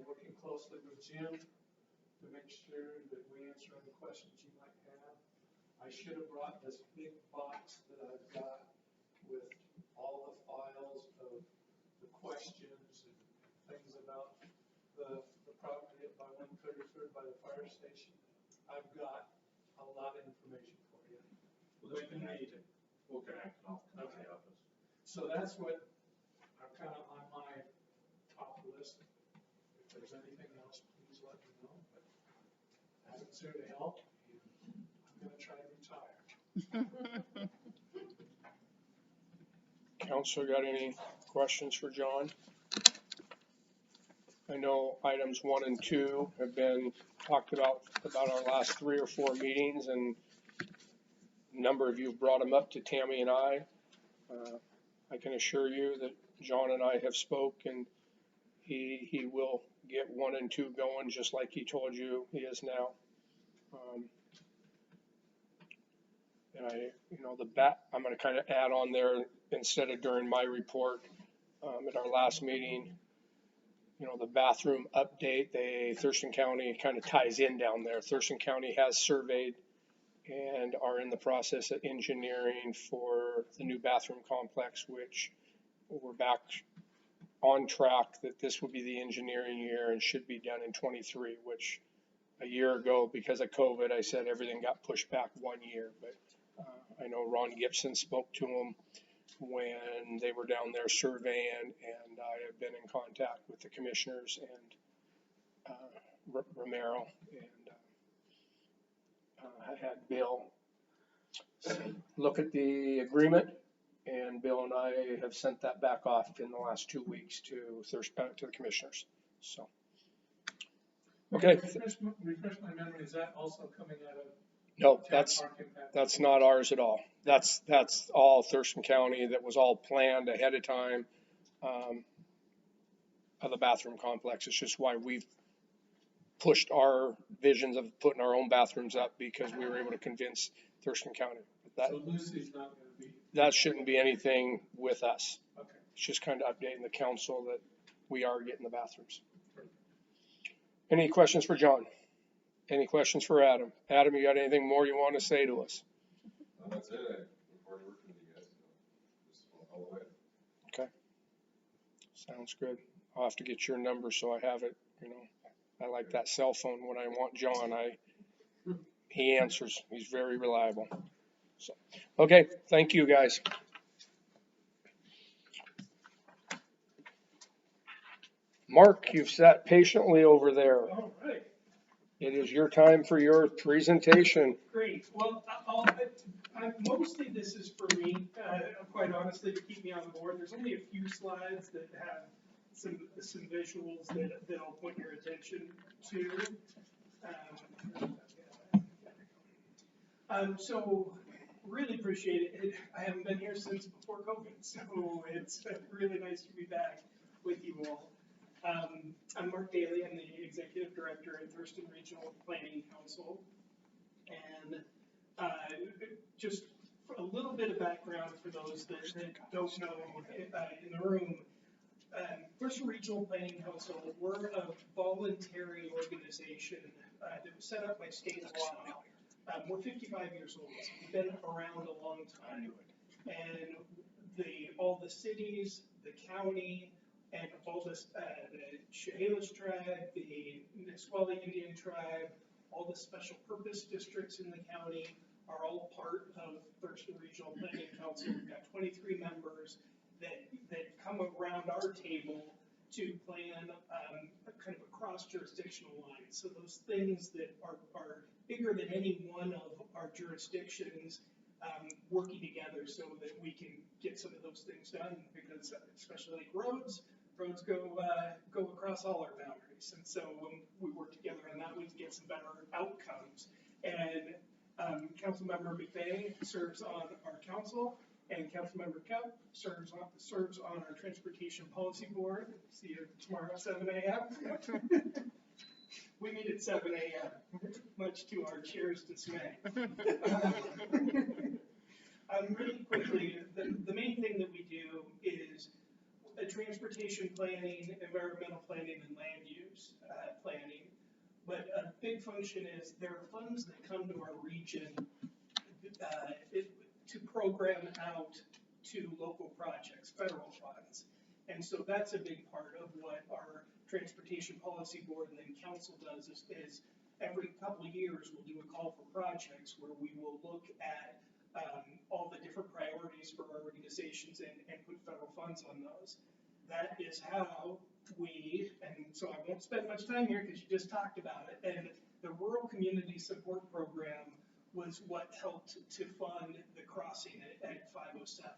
[SPEAKER 1] working closely with Jim to make sure that we answer any questions you might have. I should have brought this big box that I've got with all the files of the questions and things about the property by 133rd by the fire station. I've got a lot of information for you.
[SPEAKER 13] We'll connect. I'll come to the office.
[SPEAKER 1] So that's what are kind of on my top list. If there's anything else, please let me know. But Adam's here to help. I'm going to try to retire.
[SPEAKER 5] Council, got any questions for John? I know items 1 and 2 have been talked about our last 3 or 4 meetings, and a number of you brought them up to Tammy and I. I can assure you that John and I have spoke, and he will get 1 and 2 going just like he told you he is now. And I'm going to kind of add on there instead of during my report at our last meeting. The bathroom update, Thurston County kind of ties in down there. Thurston County has surveyed and are in the process of engineering for the new bathroom complex, which we're back on track that this will be the engineering year and should be done in 23, which a year ago, because of COVID, I said everything got pushed back 1 year. But I know Ron Gibson spoke to him when they were down there surveying, and I have been in contact with the commissioners and Romero, and I had Bill look at the agreement, and Bill and I have sent that back off in the last 2 weeks to the commissioners. So, okay.
[SPEAKER 1] Refresh my memory. Is that also coming out of?
[SPEAKER 5] No, that's not ours at all. That's all Thurston County. That was all planned ahead of time of the bathroom complex. It's just why we've pushed our visions of putting our own bathrooms up, because we were able to convince Thurston County.
[SPEAKER 1] So Lucy's not going to be?
[SPEAKER 5] That shouldn't be anything with us.
[SPEAKER 1] Okay.
[SPEAKER 5] It's just kind of updating the council that we are getting the bathrooms. Any questions for John? Any questions for Adam? Adam, you got anything more you want to say to us?
[SPEAKER 13] That's it. I look forward to working with you guys. Just all the way.
[SPEAKER 5] Okay. Sounds good. I'll have to get your number so I have it. I like that cell phone when I want John. He answers. He's very reliable. So, okay. Thank you, guys. Mark, you've sat patiently over there.
[SPEAKER 14] All right.
[SPEAKER 5] It is your time for your presentation.
[SPEAKER 14] Great. Well, mostly this is for me, quite honestly, to keep me on board. There's only a few slides that have some visuals that I'll point your attention to. So really appreciate it. I haven't been here since before COVID, so it's really nice to be back with you all. I'm Mark Daly. I'm the Executive Director at Thurston Regional Planning Council. And just a little bit of background for those that don't know in the room. Thurston Regional Planning Council, we're a voluntary organization that was set up by state law. We're 55 years old. We've been around a long time. And all the cities, the county, and all the Chehalis tribe, the Nisqually Indian tribe, all the special purpose districts in the county are all part of Thurston Regional Planning Council. We've got 23 members that come around our table to plan kind of a cross-jurisdictional line. So those things that are bigger than any one of our jurisdictions working together so that we can get some of those things done, because especially like roads go across all our boundaries. And so when we work together on that, we can get some better outcomes. And Councilmember McVeigh serves on our council, and Councilmember Kemp serves on our Transportation Policy Board. See you tomorrow at 7 a.m. We meet at 7 a.m., much to our chair's dismay. Really quickly, the main thing that we do is transportation planning, environmental planning, and land use planning. But a big function is there are funds that come to our region to program out to local projects, federal funds. And so that's a big part of what our Transportation Policy Board and then Council does is every couple of years we'll do a call for projects where we will look at all the different priorities for our organizations and put federal funds on those. That is how and so I won't spend much time here because you just talked about it, and the Rural Community Support Program was what helped to fund the crossing at 507.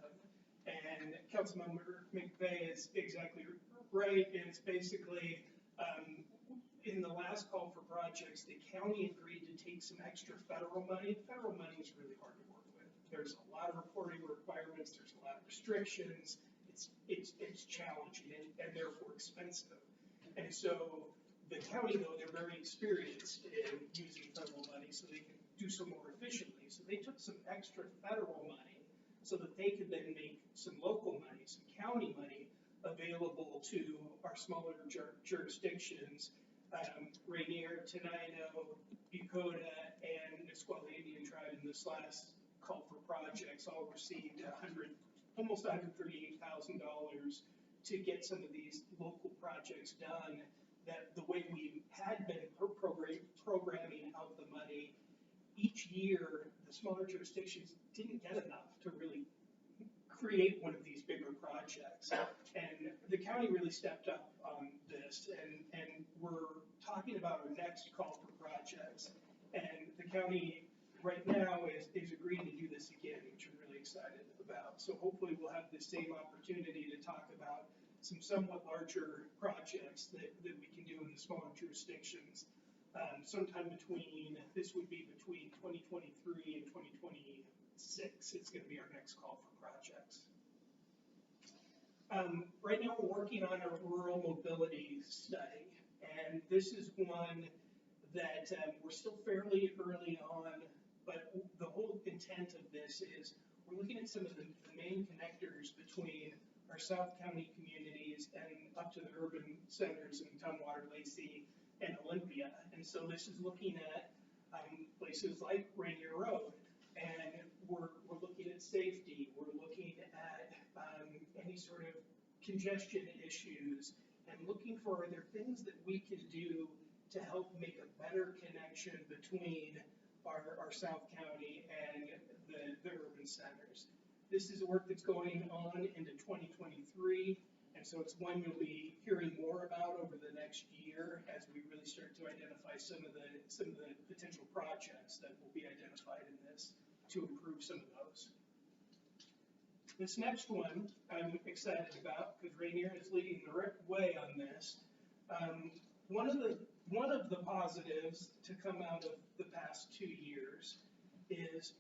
[SPEAKER 14] And Councilmember McVeigh is exactly right. It's basically, in the last call for projects, the county agreed to take some extra federal money. Federal money is really hard to work with. There's a lot of reporting requirements. There's a lot of restrictions. It's challenging and therefore expensive. And so the county, though, they're very experienced in using federal money so they can do so more efficiently. So they took some extra federal money so that they could then make some local money, some county money available to our smaller jurisdictions. Rainier, Tenino, Bucota, and Nisqually Indian tribe in this last call for projects all received almost $138,000 to get some of these local projects done. That the way we had been programming out the money, each year the smaller jurisdictions didn't get enough to really create one of these bigger projects. And the county really stepped up on this, and we're talking about our next call for projects. And the county right now is agreeing to do this again, which I'm really excited about. So hopefully we'll have the same opportunity to talk about some somewhat larger projects that we can do in the smaller jurisdictions. Sometime this would be between 2023 and 2026. It's going to be our next call for projects. Right now we're working on a rural mobility study, and this is one that we're still fairly early on, but the whole intent of this is we're looking at some of the main connectors between our South County communities and up to the urban centers in Tumwater, Lacey, and Olympia. And so this is looking at places like Rainier Road, and we're looking at safety, we're looking at any sort of congestion issues, and looking for are there things that we can do to help make a better connection between our South County and the urban centers. This is work that's going on into 2023, and so it's one you'll be hearing more about over the next year as we really start to identify some of the potential projects that will be identified in this to improve some of those. This next one I'm excited about because Rainier is leading the way on this. One of the positives to come out of the past 2 years is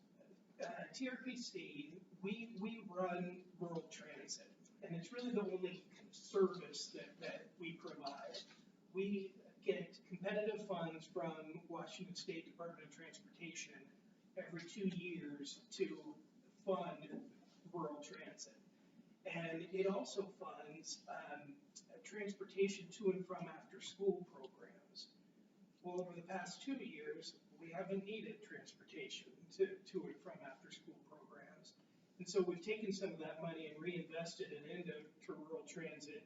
[SPEAKER 14] TRPC, we run rural transit, and it's really the only service that we provide. We get competitive funds from Washington State Department of Transportation every 2 years to fund rural transit. And it also funds transportation to and from after-school programs. Well, over the past 2 years, we haven't needed transportation to and from after-school programs. And so we've taken some of that money and reinvested it into rural transit.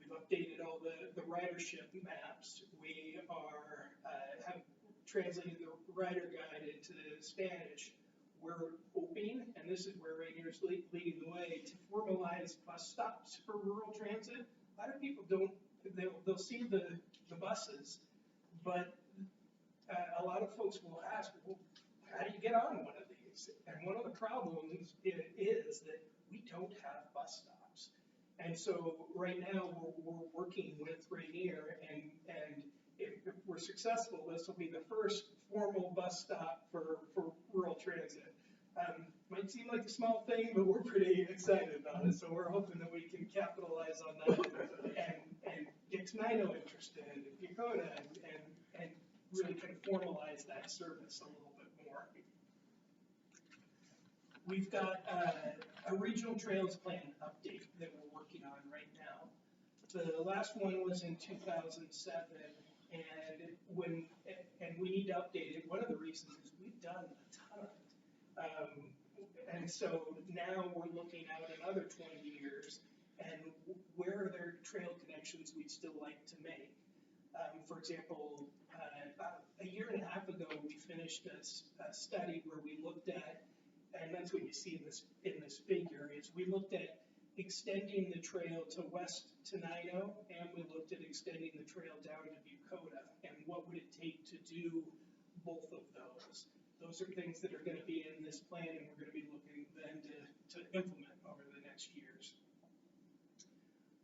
[SPEAKER 14] We've updated all the ridership maps. We have translated the rider guide into Spanish. We're hoping, and this is where Rainier is leading the way, to formalize bus stops for rural transit. A lot of people they'll see the buses, but a lot of folks will ask, well, how do you get on one of these? And one of the problems is that we don't have bus stops. And so right now we're working with Rainier, and if we're successful, this will be the first formal bus stop for rural transit. Might seem like a small thing, but we're pretty excited about it. So we're hoping that we can capitalize on that and get Tenino interested in Dakota and really kind of formalize that service a little bit more. We've got a regional trails plan update that we're working on right now. The last one was in 2007, and we need to update it. One of the reasons is we've done a ton of it. And so now we're looking out another 20 years, and where are there trail connections we'd still like to make? For example, about a year and a half ago, we finished a study where we looked at, and that's what you see in this figure, is we looked at extending the trail to West Tenino, and we looked at extending the trail down to Dakota, and what would it take to do both of those. Those are things that are going to be in this plan, and we're going to be looking then to implement over the next years.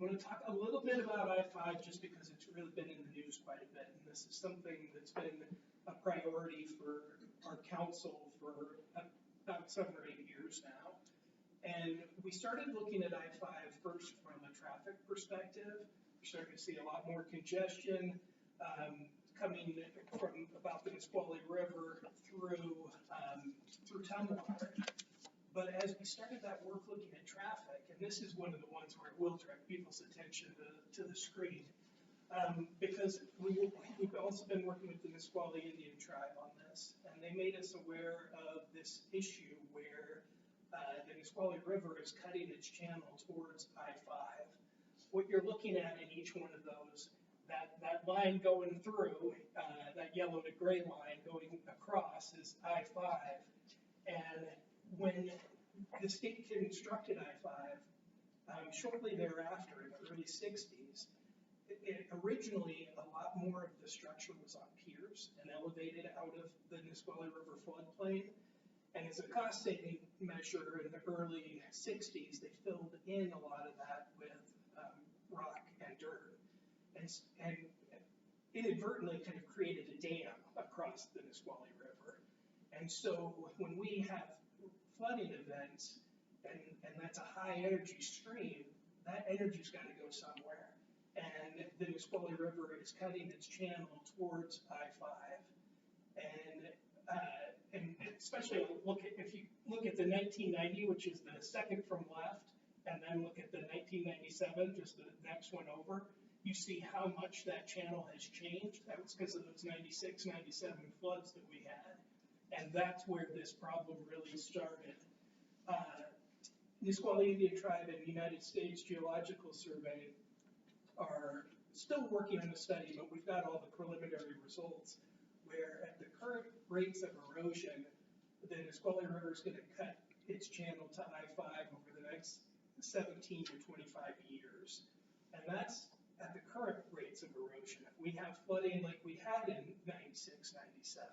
[SPEAKER 14] I want to talk a little bit about I-5 just because it's really been in the news quite a bit, and this is something that's been a priority for our council for about 7 or 8 years now. And we started looking at I-5 first from a traffic perspective. We're starting to see a lot more congestion coming from about the Nisqually River through Tumwater. But as we started that work looking at traffic, and this is one of the ones where it will direct people's attention to the screen, because we've also been working with the Nisqually Indian tribe on this, and they made us aware of this issue where the Nisqually River is cutting its channel towards I-5. What you're looking at in each one of those, that line going through, that yellow to gray line going across is I-5. And when the state constructed I-5, shortly thereafter, in the early 60s, originally a lot more of the structure was on piers and elevated out of the Nisqually River floodplain. And as a cost-saving measure in the early 60s, they filled in a lot of that with rock and dirt. And inadvertently kind of created a dam across the Nisqually River. And so when we have flooding events, and that's a high energy stream, that energy's got to go somewhere. And the Nisqually River is cutting its channel towards I-5. And especially if you look at the 1990, which is the second from left, and then look at the 1997, just the next one over, you see how much that channel has changed. That was because of those 96, 97 floods that we had. And that's where this problem really started. Nisqually Indian Tribe and United States Geological Survey are still working on the study, but we've got all the preliminary results where at the current rates of erosion, the Nisqually River is going to cut its channel to I-5 over the next 17 to 25 years. And that's at the current rates of erosion. If we have flooding like we had in 96, 97,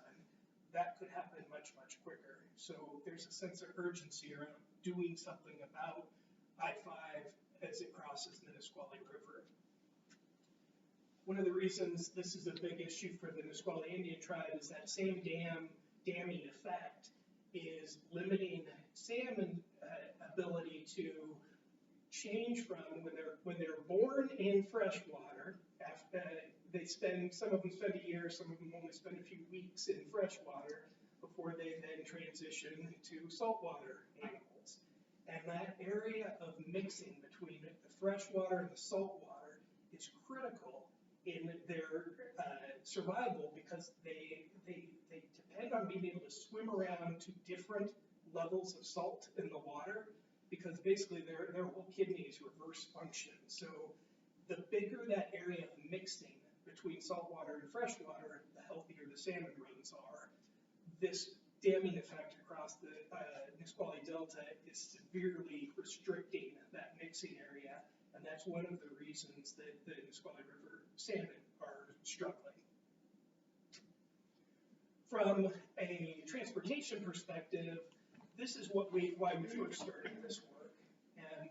[SPEAKER 14] that could happen much, much quicker. So there's a sense of urgency around doing something about I-5 as it crosses the Nisqually River. One of the reasons this is a big issue for the Nisqually Indian Tribe is that same damming effect is limiting salmon ability to change from when they're born in freshwater. After some of them spend a year, some of them only spend a few weeks in freshwater before they then transition to saltwater animals. And that area of mixing between the freshwater and the saltwater is critical in their survival, because they depend on being able to swim around to different levels of salt in the water, because basically their whole kidneys reverse function. So the bigger that area of mixing between saltwater and freshwater, the healthier the salmon runs are. This damming effect across the Nisqually Delta is severely restricting that mixing area, and that's one of the reasons that the Nisqually River salmon are struggling. From a transportation perspective, this is why we first started this work. And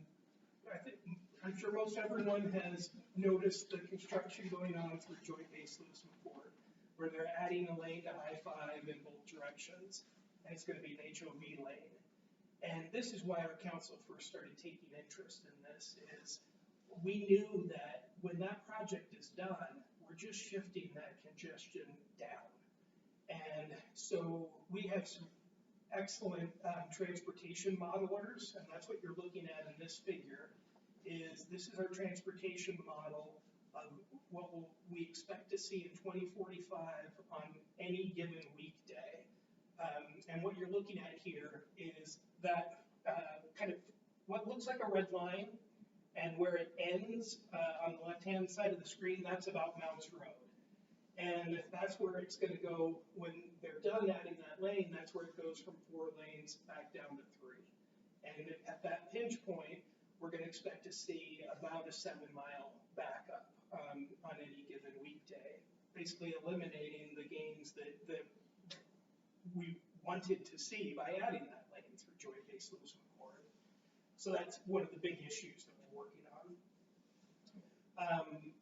[SPEAKER 14] I'm sure most everyone has noticed the construction going on through Joint Base Lewis McChord, where they're adding a lane to I-5 in both directions, and it's going to be an HOV lane. And this is why our council first started taking interest in this, is we knew that when that project is done, we're just shifting that congestion down. And so we have some excellent transportation modelers, and that's what you're looking at in this figure. This is our transportation model of what we expect to see in 2045 on any given weekday. And what you're looking at here is that kind of what looks like a red line, and where it ends on the left-hand side of the screen, that's about Mounts Road. And that's where it's going to go when they're done adding that lane. That's where it goes from 4 lanes back down to 3. And at that pinch point, we're going to expect to see about a 7-mile backup on any given weekday, basically eliminating the gains that we wanted to see by adding that lane through Joint Base Lewis McChord. So that's one of the big issues that we're working on.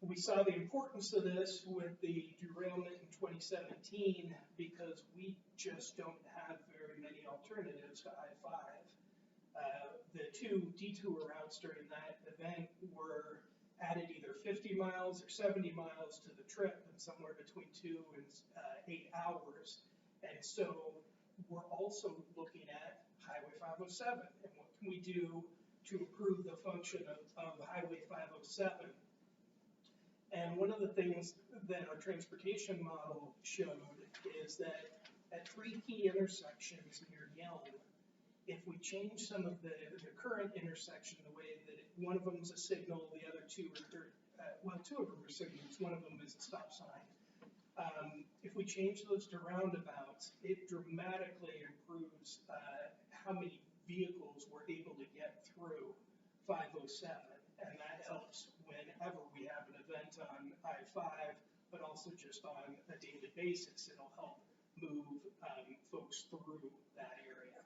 [SPEAKER 14] We saw the importance of this with the derailment in 2017, because we just don't have very many alternatives to I-5. The 2 detour routes during that event were added either 50 miles or 70 miles to the trip, and somewhere between 2 and 8 hours. And so we're also looking at Highway 507 and what can we do to improve the function of Highway 507. And one of the things that our transportation model showed is that at 3 key intersections near Yelm, if we change some of the current intersection, the way that one of them is a signal, the other 2 are, 2 of them are signals, one of them is a stop sign. If we change those to roundabouts, it dramatically improves how many vehicles we're able to get through 507, and that helps whenever we have an event on I-5, but also just on a daily basis. It'll help move folks through that area.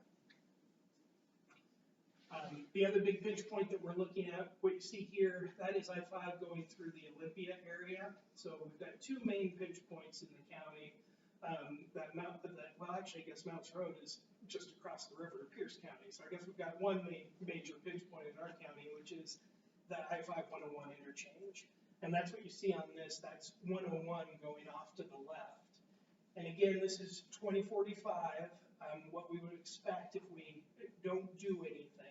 [SPEAKER 14] The other big pinch point that we're looking at, what you see here, that is I-5 going through the Olympia area. So we've got 2 main pinch points in the county. Well, actually, I guess Mounts Road is just across the river in Pierce County. So I guess we've got one major pinch point in our county, which is that I-5-101 interchange. And that's what you see on this. That's 101 going off to the left. And again, this is 2045, what we would expect if we don't do anything.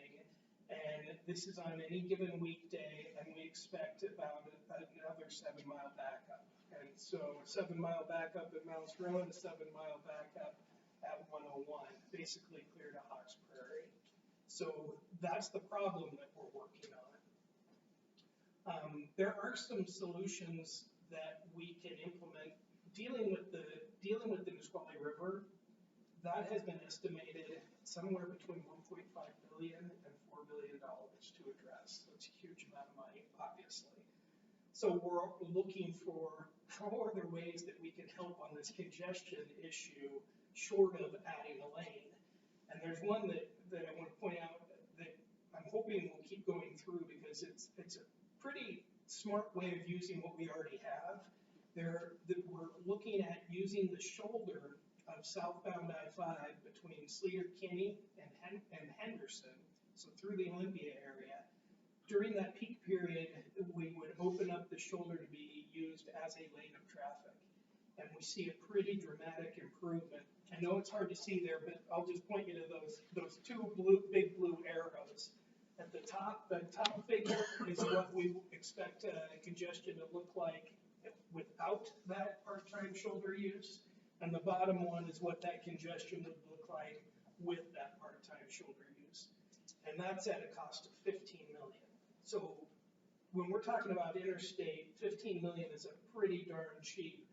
[SPEAKER 14] And this is on any given weekday, and we expect about another 7-mile backup. And so a 7-mile backup at Mounts Road, a 7-mile backup at 101, basically clear to Hawks Prairie. So that's the problem that we're working on. There are some solutions that we can implement dealing with the Nisqually River. That has been estimated somewhere between $1.5 billion and $4 billion to address. That's a huge amount of money, obviously. So we're looking for how are there ways that we can help on this congestion issue short of adding a lane. And there's one that I want to point out that I'm hoping we'll keep going through, because it's a pretty smart way of using what we already have. We're looking at using the shoulder of southbound I-5 between Sleater Kinney and Henderson, so through the Olympia area. During that peak period, we would open up the shoulder to be used as a lane of traffic. And we see a pretty dramatic improvement. I know it's hard to see there, but I'll just point you to those two big blue arrows. At the top figure is what we expect congestion to look like without that part-time shoulder use. And the bottom one is what that congestion would look like with that part-time shoulder use. And that's at a cost of $15 million. So when we're talking about interstate, $15 million is a pretty darn cheap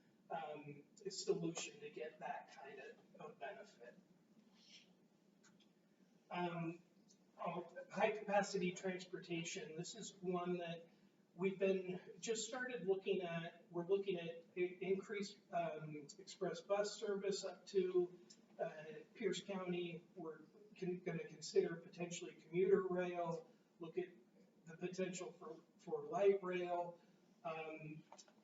[SPEAKER 14] solution to get that kind of benefit. High capacity transportation. This is one that we've been just started looking at. We're looking at increased express bus service up to Pierce County. We're going to consider potentially commuter rail, look at the potential for light rail.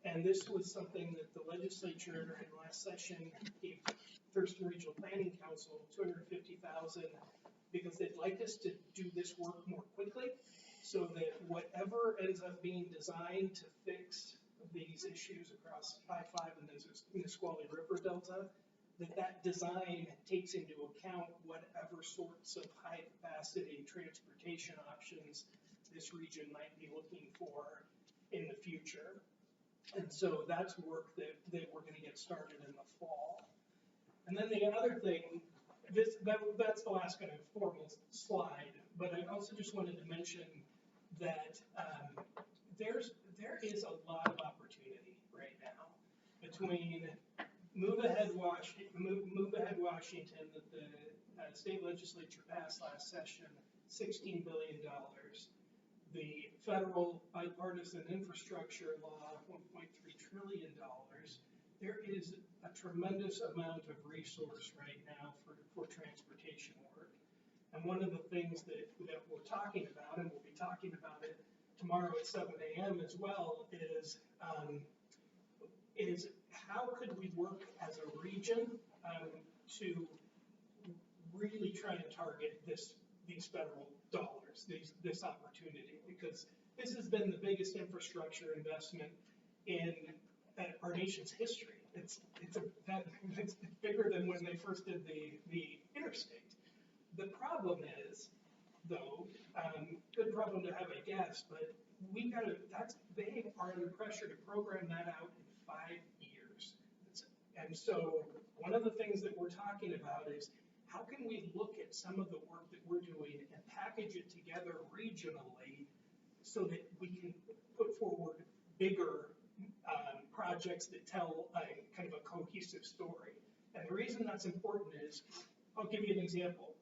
[SPEAKER 14] And this was something that the legislature in last session gave Thurston Regional Planning Council $250,000 because they'd like us to do this work more quickly, so that whatever ends up being designed to fix these issues across I-5 and the Nisqually River Delta, that design takes into account whatever sorts of high capacity transportation options this region might be looking for in the future. And so that's work that we're going to get started in the fall. And then the other thing, that's the last kind of formal slide, but I also just wanted to mention that there is a lot of opportunity right now between Move Ahead Washington that the state legislature passed last session, $16 billion. The federal bipartisan infrastructure law, $1.3 trillion. There is a tremendous amount of resource right now for transportation work. And one of the things that we're talking about, and we'll be talking about it tomorrow at 7 a.m. as well, is how could we work as a region to really try and target these federal dollars, this opportunity, because this has been the biggest infrastructure investment in our nation's history. It's bigger than when they first did the interstate. The problem is, though, good problem to have, I guess, but they are under pressure to program that out in 5 years. And so one of the things that we're talking about is how can we look at some of the work that we're doing and package it together regionally so that we can put forward bigger projects that tell a kind of a cohesive story. And the reason that's important is, I'll give you an example.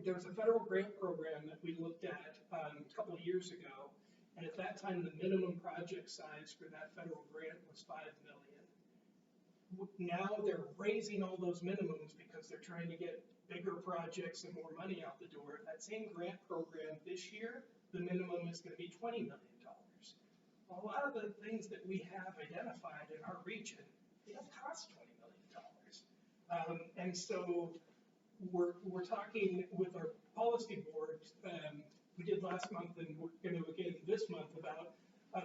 [SPEAKER 14] There was a federal grant program that we looked at a couple of years ago, and at that time the minimum project size for that federal grant was $5 million. Now they're raising all those minimums because they're trying to get bigger projects and more money out the door. That same grant program this year, the minimum is going to be $20 million. Well, a lot of the things that we have identified in our region, they don't cost $20 million. And so we're talking with our policy board, we did last month and we're going to again this month about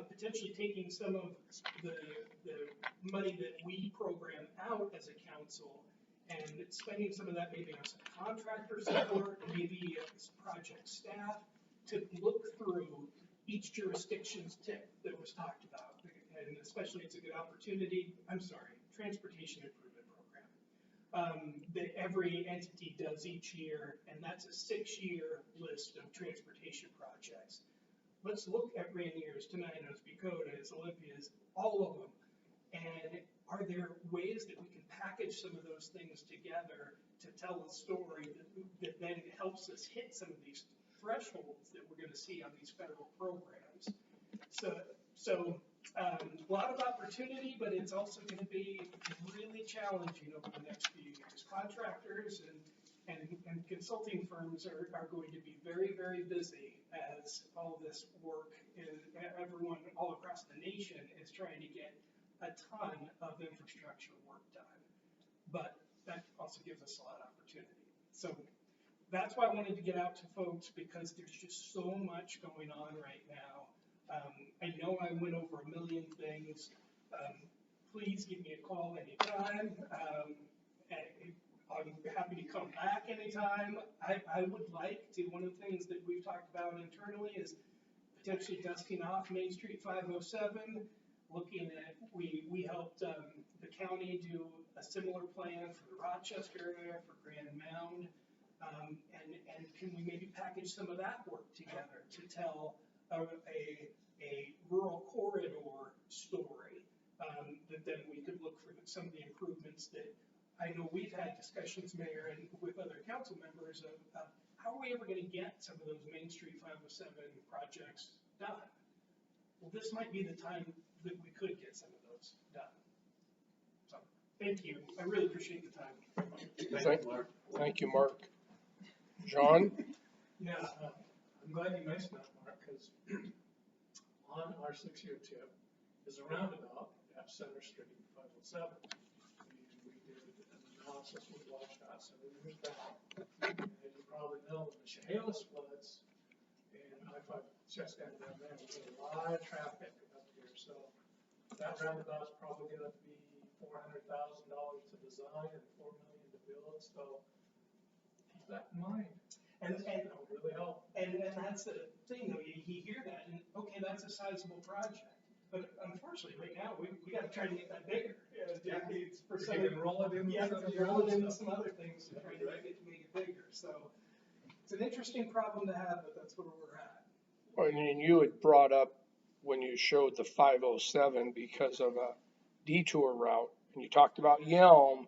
[SPEAKER 14] potentially taking some of the money that we program out as a council and spending some of that maybe on some contractor support, maybe as project staff, to look through each jurisdiction's TIP that was talked about. And especially it's a good opportunity, transportation improvement program, that every entity does each year, and that's a 6-year list of transportation projects. Let's look at Rainier's, Tenaya's, Bucota's, Olympia's, all of them. And are there ways that we can package some of those things together to tell a story that then helps us hit some of these thresholds that we're going to see on these federal programs? So a lot of opportunity, but it's also going to be really challenging over the next few years. Contractors and consulting firms are going to be very, very busy as all this work and everyone all across the nation is trying to get a ton of infrastructure work done. But that also gives us a lot of opportunity. So that's why I wanted to get out to folks, because there's just so much going on right now. I know I went over a million things. Please give me a call anytime. I'm happy to come back anytime. I would like to, one of the things that we've talked about internally is potentially dusting off Main Street 507, looking at, we helped the county do a similar plan for the Rochester area, for Grand Mound. And can we maybe package some of that work together to tell a rural corridor story, that then we could look for some of the improvements that I know we've had discussions, Mayor, and with other council members of how are we ever going to get some of those Main Street 507 projects done? Well, this might be the time that we could get some of those done. So, thank you. I really appreciate the time.
[SPEAKER 5] Thank you, Mark. John?
[SPEAKER 10] Yeah, I'm glad you mentioned that, Mark, because on our 6-year tip is a roundabout at Center Street 507. We did an analysis with Washoe several years back. As you probably know, when the Chehalis floods and I-5 shuts down there, we get a lot of traffic up here. So that roundabout's probably going to be $400,000 to design and $4 million to build. So keep that in mind. And that would really help. And that's the thing, though. You hear that, and okay, that's a sizable project. But unfortunately, right now, we got to try to make that bigger. It's for some, roll it in. Yeah, roll it into some other things to try to make it bigger. So it's an interesting problem to have, but that's where we're at.
[SPEAKER 5] Well, and you had brought up when you showed the 507 because of a detour route, and you talked about Yelm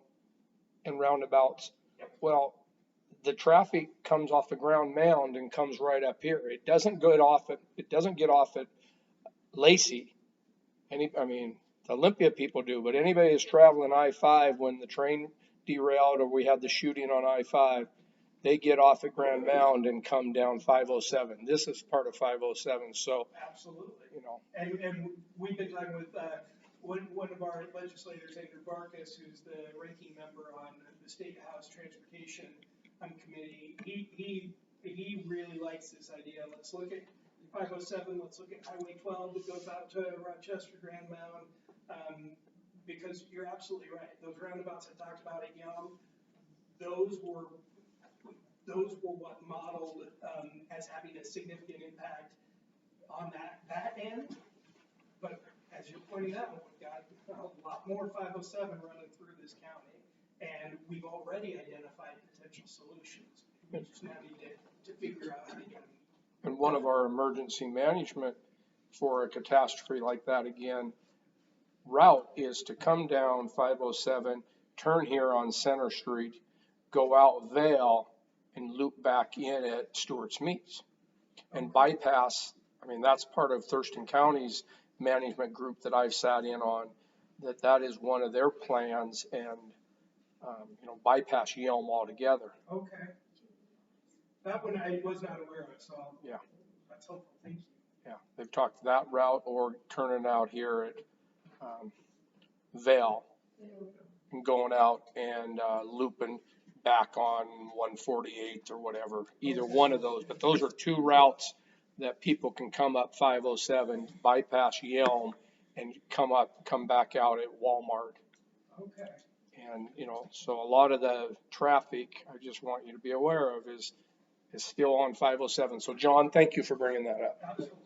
[SPEAKER 5] and roundabouts. Well, the traffic comes off the Ground Mound and comes right up here. It doesn't get off at Lacey. The Olympia people do, but anybody that's traveling I-5 when the train derailed or we had the shooting on I-5, they get off at Grand Mound and come down 507. This is part of 507, so.
[SPEAKER 14] Absolutely. And we've been talking with one of our legislators, Andrew Barkas, who's the ranking member on the State House Transportation Committee. He really likes this idea. Let's look at 507, let's look at Highway 12 that goes out to Rochester, Grand Mound, because you're absolutely right. Those roundabouts I talked about at Young, those were what modeled as having a significant impact on that end. But as you're pointing out, we've got a lot more 507 running through this county, and we've already identified potential solutions. We just now need to figure out how to get them.
[SPEAKER 5] And one of our emergency management for a catastrophe like that again route is to come down 507, turn here on Center Street, go out Vale, and loop back in at Stewart's Meats and bypass. That's part of Thurston County's management group that I've sat in on, that is one of their plans, and bypass Yelm altogether.
[SPEAKER 14] Okay. That one I was not aware of, so
[SPEAKER 5] yeah,
[SPEAKER 14] that's helpful. Thank you.
[SPEAKER 5] Yeah, they've talked that route or turning out here at Vale and going out and looping back on 148 or whatever, either one of those. But those are two routes that people can come up 507, bypass Yelm, and come back out at Walmart.
[SPEAKER 14] Okay.
[SPEAKER 5] And, so a lot of the traffic, I just want you to be aware of, is still on 507. So, John, thank you for bringing that up.
[SPEAKER 14] Absolutely.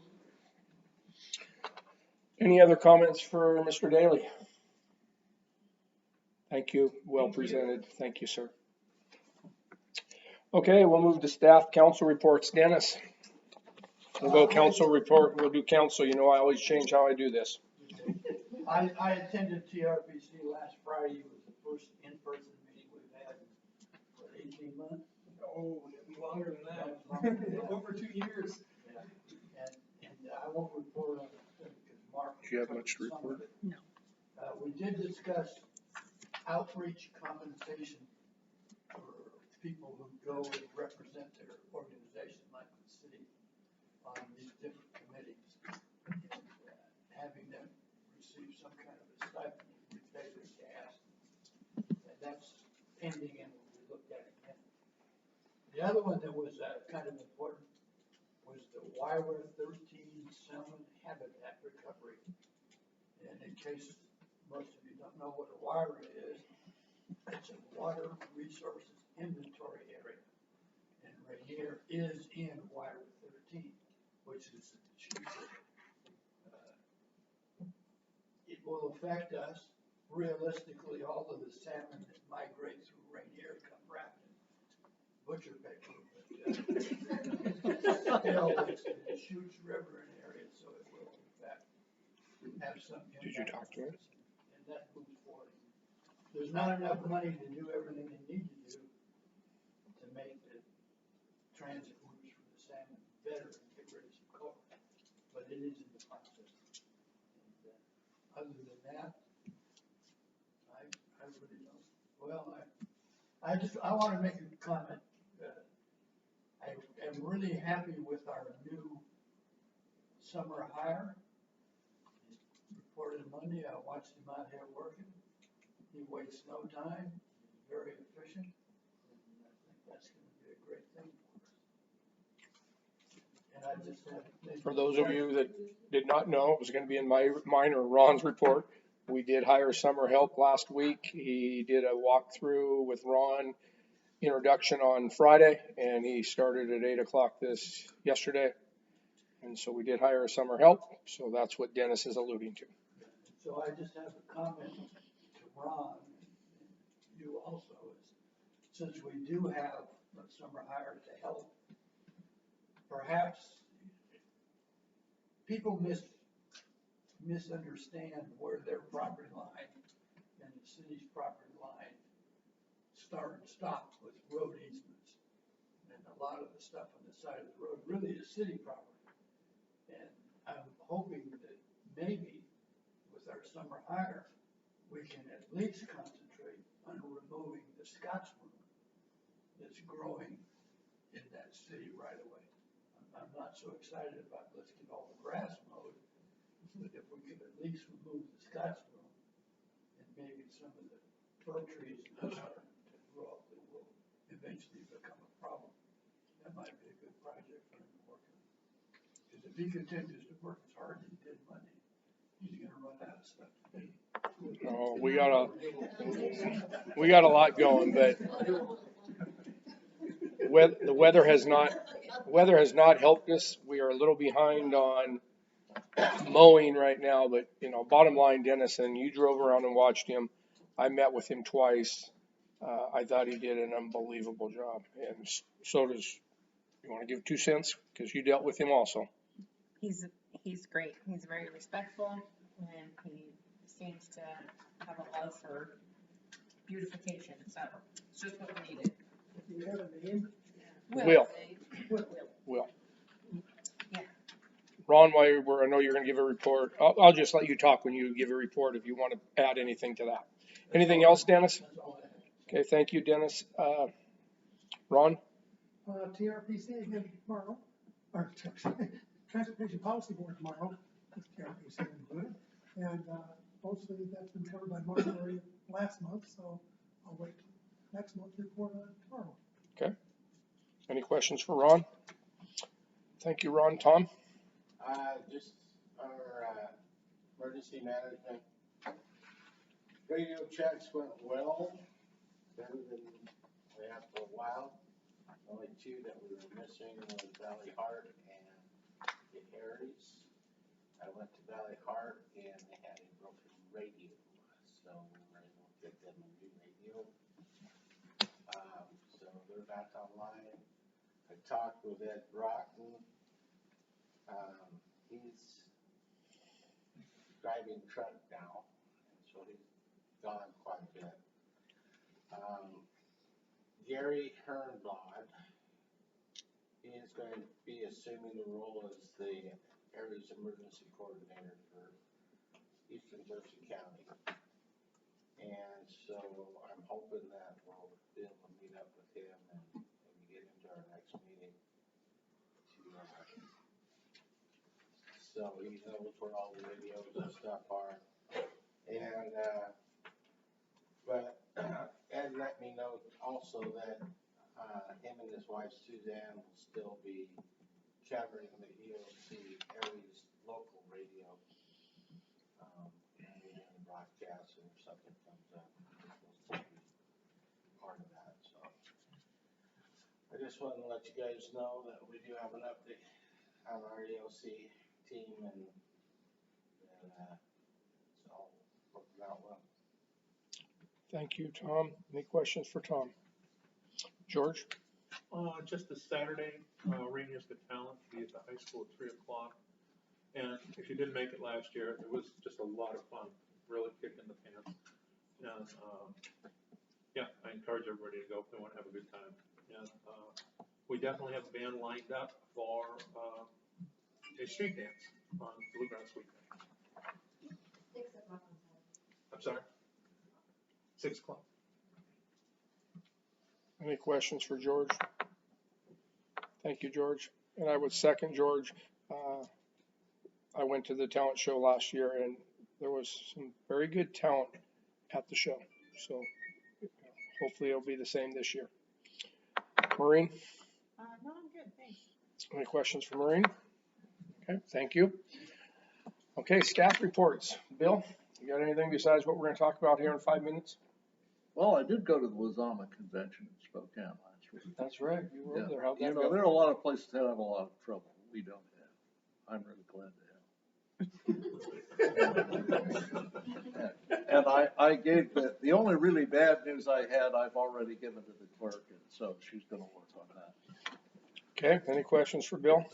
[SPEAKER 5] Any other comments for Mr. Daly? Thank you. Well presented. Thank you, sir. Okay, we'll move to staff council reports. Dennis. We'll go council report. We'll do council. I always change how I do this.
[SPEAKER 4] I attended TRPC last Friday. It was the first in-person meeting we've had in 18 months.
[SPEAKER 14] Oh, longer than that. Over 2 years.
[SPEAKER 4] Yeah. And I won't report on it because Mark.
[SPEAKER 5] Do you have much to report?
[SPEAKER 2] No.
[SPEAKER 4] We did discuss outreach compensation for people who go and represent their organization, like the city, on these different committees, and having them receive some kind of a stipend if they their gas. And that's pending and we looked at it again. The other one that was kind of important was the Wyra 13 salmon habitat recovery. And in case most of you don't know what a Wyra is, it's a water resources inventory area. And Rainier is in Wyra 13, which is it will affect us. Realistically, all of the salmon that migrate through Rainier come wrapped in butcher paper. But still, it's a huge river in area, so it will in fact have some impact.
[SPEAKER 5] Did you talk to him?
[SPEAKER 4] And that moves forward. There's not enough money to do everything they need to do to make the transit routes for the salmon better and get rid of some cover. But it is in the process. And, other than that, I really don't. Well, I want to make a comment. I am really happy with our new summer hire. He reported Monday. I watched him out here working. He wastes no time. He's very efficient. And I think that's going to be a great thing for us. And I just have.
[SPEAKER 5] For those of you that did not know, it was going to be in mine or Ron's report. We did hire summer help last week. He did a walkthrough with Ron, introduction on Friday, and he started at 8 o'clock yesterday. And so we did hire a summer help. So that's what Dennis is alluding to.
[SPEAKER 4] So I just have a comment to Ron, and you also, is since we do have a summer hire to help, perhaps people misunderstand where their property line and the city's property line start and stop with road easements. And a lot of the stuff on the side of the road really is city property. And I'm hoping that maybe with our summer hire, we can at least concentrate on removing the Scotts broom that's growing in that city right away. I'm not so excited about let's get all the grass mowed, but if we could at least remove the Scotts broom and maybe some of the fir trees that are starting to grow up that will eventually become a problem, that might be a good project for him to work on. Because if he continues to work as hard as he did Monday, he's gonna run out of stuff to do.
[SPEAKER 5] Oh, we got a lot going, but the weather has not helped us. We are a little behind on mowing right now, but bottom line, Dennis, and you drove around and watched him. I met with him twice. I thought he did an unbelievable job, and so does. You want to give 2 cents because you dealt with him also.
[SPEAKER 2] He's great. He's very respectful, and he seems to have a love for beautification. So it's just what we needed.
[SPEAKER 9] Do you have a name?
[SPEAKER 5] Will.
[SPEAKER 2] Yeah.
[SPEAKER 5] Ron, I know you're going to give a report. I'll just let you talk when you give a report if you want to add anything to that. Anything else, Dennis? Okay, thank you, Dennis. Ron?
[SPEAKER 9] TRPC again tomorrow, or Transportation Policy Board tomorrow, with TRPC included. And mostly that's been covered by Martin already last month, so I'll wait next month report on it tomorrow.
[SPEAKER 5] Okay. Any questions for Ron? Thank you, Ron. Tom?
[SPEAKER 11] Just our emergency management radio checks went well, better than we have for a while. Only 2 that we were missing was Valley Heart and the Harrys. I went to Valley Heart and they had a broken radio, so we were able to get them a new radio. So they're back online. I talked with Ed Broughton. He's driving truck now, so he's gone quite a bit. Gary Hernblad, he is going to be assuming the role as the area's emergency coordinator for Eastern Jersey County. And so I'm hoping that we'll be able to meet up with him and maybe get into our next meeting so he knows where all the radios and stuff are. And but Ed had let me know also that, him and his wife Suzanne will still be covering the EOC Aries local radio. Maybe in the broadcast or something comes up, they'll still be part of that, so. I just wanted to let you guys know that we do have an update on our EOC team and it's all working out well.
[SPEAKER 5] Thank you, Tom. Any questions for Tom? George?
[SPEAKER 12] Just this Saturday, Rainier's Got Talent will be at the high school at 3:00. And if you didn't make it last year, it was just a lot of fun, really kicking the pants. And, yeah, I encourage everybody to go if they want to have a good time. And, we definitely have a band lined up for, a street dance on Bluegrass Weekend.
[SPEAKER 6] 6 o'clock.
[SPEAKER 12] I'm sorry? 6:00.
[SPEAKER 5] Any questions for George? Thank you, George. And I would second George. I went to the talent show last year and there was some very good talent at the show. So hopefully it'll be the same this year. Maureen?
[SPEAKER 3] No, I'm good, thanks.
[SPEAKER 5] Any questions for Maureen? Okay, thank you. Okay, staff reports. Bill, you got anything besides what we're going to talk about here in 5 minutes?
[SPEAKER 12] Well, I did go to the Wazama convention in Spokane last week.
[SPEAKER 5] That's right. You were over there. How'd that
[SPEAKER 12] You know,
[SPEAKER 5] go?
[SPEAKER 12] there are a lot of places that have a lot of trouble. We don't have. I'm really glad to have. And I gave the only really bad news I had, I've already given to the clerk, and so she's going to work on that.
[SPEAKER 5] Okay, any questions for Bill?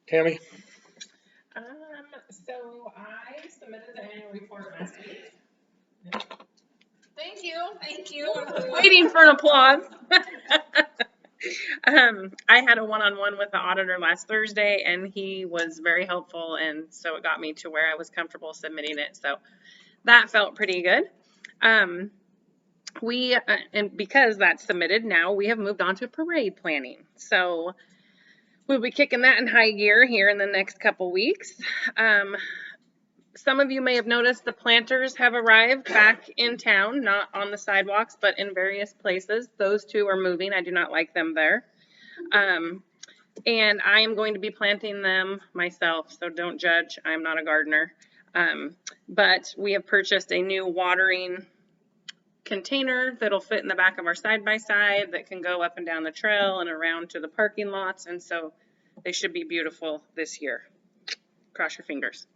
[SPEAKER 5] Tammy?
[SPEAKER 2] So I submitted the annual report last week. Thank you. I was waiting for an applause. I had a one-on-one with the auditor last Thursday, and he was very helpful, and so it got me to where I was comfortable submitting it. So that felt pretty good. And because that's submitted, now we have moved on to parade planning. So we'll be kicking that in high gear here in the next couple weeks. Some of you may have noticed the planters have arrived back in town, not on the sidewalks, but in various places. Those two are moving. I do not like them there. And I am going to be planting them myself, so don't judge. I'm not a gardener. But we have purchased a new watering container that'll fit in the back of our side-by-side that can go up and down the trail and around to the parking lots. And so they should be beautiful this year. Cross your fingers.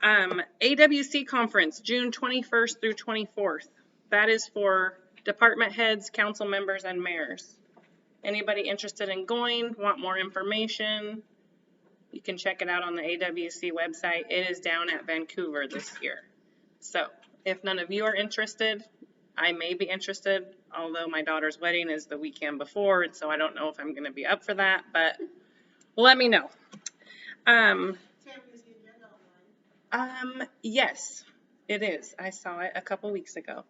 [SPEAKER 2] AWC conference, June 21st through 24th. That is for department heads, council members, and mayors. Anybody interested in going, want more information, you can check it out on the AWC website. It is down at Vancouver this year. So if none of you are interested, I may be interested, although my daughter's wedding is the weekend before, and so I don't know if I'm going to be up for that, but let me know. Yes, it is. I saw it a couple weeks ago.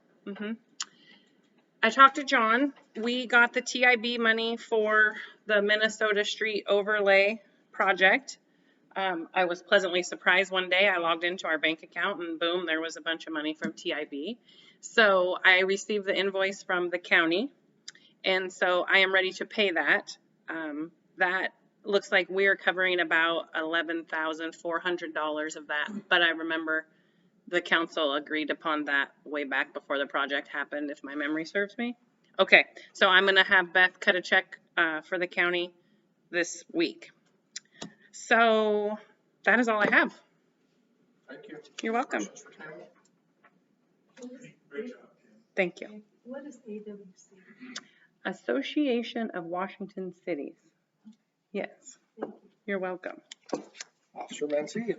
[SPEAKER 2] I talked to John. We got the TIB money for the Minnesota Street overlay project. I was pleasantly surprised one day. I logged into our bank account and boom, there was a bunch of money from TIB. So I received the invoice from the county, and so I am ready to pay that. That looks like we're covering about $11,400 of that, but I remember the council agreed upon that way back before the project happened, if my memory serves me. Okay, so I'm going to have Beth cut a check for the county this week. So that is all I have.
[SPEAKER 5] Thank you.
[SPEAKER 2] You're welcome.
[SPEAKER 10] Great job.
[SPEAKER 2] Thank you.
[SPEAKER 6] What is AWC?
[SPEAKER 2] Association of Washington Cities. Yes. You're welcome.
[SPEAKER 5] Officer Mancini.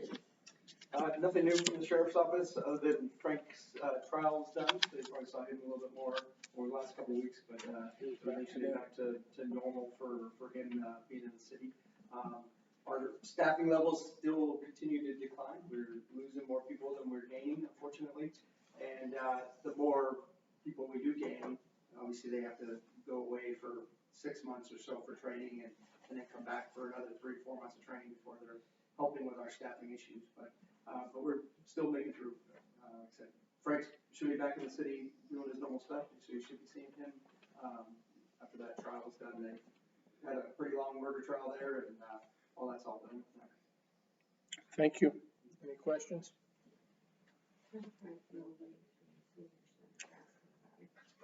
[SPEAKER 15] Nothing new from the sheriff's office other than Frank's trial's done. They probably saw him a little bit more over the last couple of weeks, but eventually back to normal for him being in the city. Our staffing levels still continue to decline. We're losing more people than we're gaining, unfortunately. And the more people we do gain, obviously they have to go away for 6 months or so for training and then come back for another 3 or 4 months of training before they're helping with our staffing issues. But we're still making through. Like I said, Frank should be back in the city doing his normal stuff, so you should be seeing him, after that trial is done. They had a pretty long murder trial there, and, all that's all done.
[SPEAKER 5] Thank you. Any questions?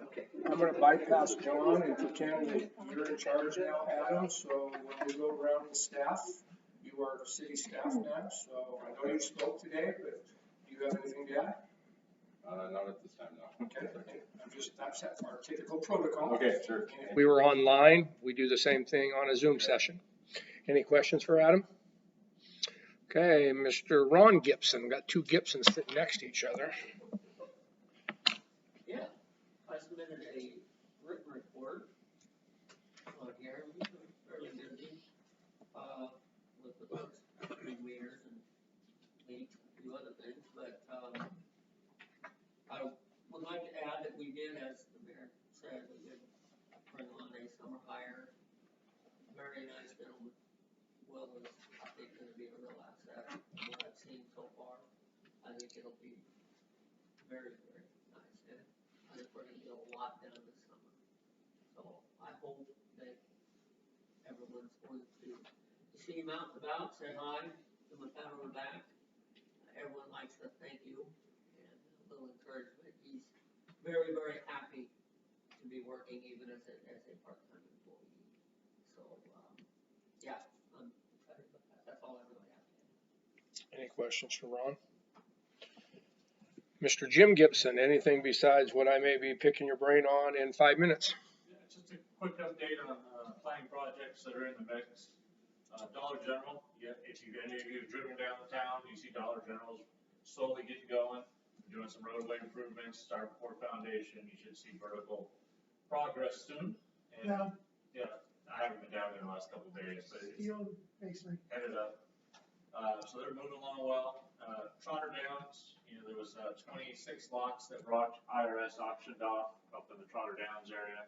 [SPEAKER 15] Okay.
[SPEAKER 5] I'm gonna bypass John and pretend that you're in charge now, Adam, so when we go around the staff, you are city staff now, so I know you spoke today, but do you have anything to add?
[SPEAKER 13] Not at this time, no.
[SPEAKER 5] Okay, that's our typical protocol.
[SPEAKER 13] Okay, sure.
[SPEAKER 5] If we were online, we do the same thing on a Zoom session. Any questions for Adam? Okay, Mr. Ron Gibson, got two Gibsons sitting next to each other.
[SPEAKER 16] Yeah, I submitted a written report on here, fairly busy, with the books, meters and leaks, a few other things, but, I would like to add that we did, as the mayor said, we did bring on a summer hire, very nice gentleman. Will is, I think, gonna be a real asset, from what I've seen so far. I think it'll be very, very nice, and I think we're gonna get a lot done this summer. So I hope that everyone's going to see him out and about, say hi, give him a pat on the back. Everyone likes to thank you, and a little encouragement. He's very, very happy to be working even as a part-time employee. So, yeah, I'm excited about that. That's all I really have to add.
[SPEAKER 5] Any questions for Ron? Mr. Jim Gibson, anything besides what I may be picking your brain on in 5 minutes?
[SPEAKER 17] Yeah, just a quick update on planning projects that are in the mix. Dollar General, if any of you have driven down the town, you see Dollar General's slowly getting going, doing some roadway improvements, start pour foundation. You should see vertical progress soon. And yeah, I haven't been down there in the last couple of days, but it's headed up. So they're moving along well. Trotter Downs, there was 26 lots that IRS auctioned off up in the Trotter Downs area.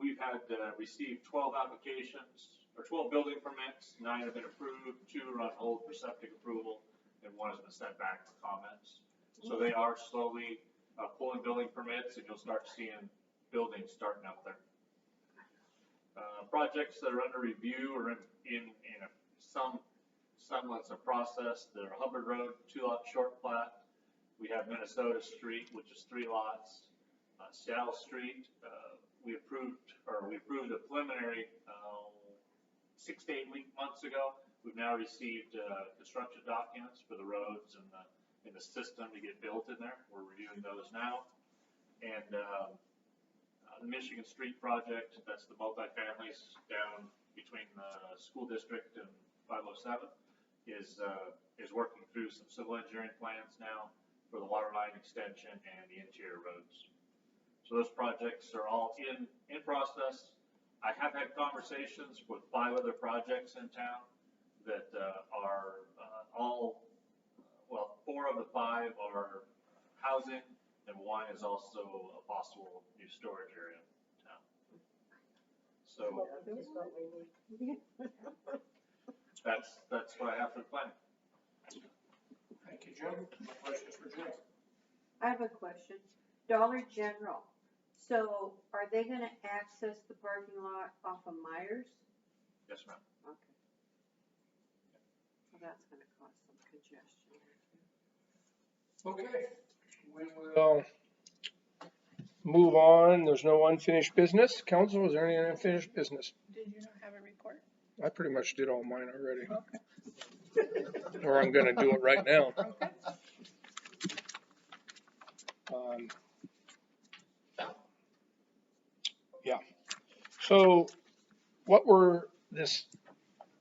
[SPEAKER 17] We've had received 12 applications, or 12 building permits. 9 have been approved, 2 are on hold for septic approval, and 1 has been sent back for comments. So they are slowly pulling building permits, and you'll start seeing buildings starting up there. Projects that are under review or in some semblance of process. They're Hubbard Road, 2-lot short plat. We have Minnesota Street, which is 3 lots. Seattle Street, we approved a preliminary 6 to 8 months ago. We've now received construction documents for the roads and the system to get built in there. We're reviewing those now. And the Michigan Street project, that's the multifamilies down between the school district and 507, is working through some civil engineering plans now for the water line extension and the interior roads. So those projects are all in process. I have had conversations with 5 other projects in town that are all, well, 4 of the 5 are housing, and 1 is also a possible new storage area in town. So that's what I have for the plan.
[SPEAKER 5] Thank you, Jim. No questions for Jim?
[SPEAKER 7] I have a question. Dollar General, so are they gonna access the parking lot off of Myers?
[SPEAKER 17] Yes, ma'am.
[SPEAKER 7] Okay. So that's gonna cause some congestion.
[SPEAKER 5] Okay, we will move on. There's no unfinished business. Council, is there any unfinished business?
[SPEAKER 2] Did you not have a report?
[SPEAKER 5] I pretty much did all mine already.
[SPEAKER 2] Okay.
[SPEAKER 5] Or I'm gonna do it right now.
[SPEAKER 2] Okay.
[SPEAKER 5] Yeah. So I'm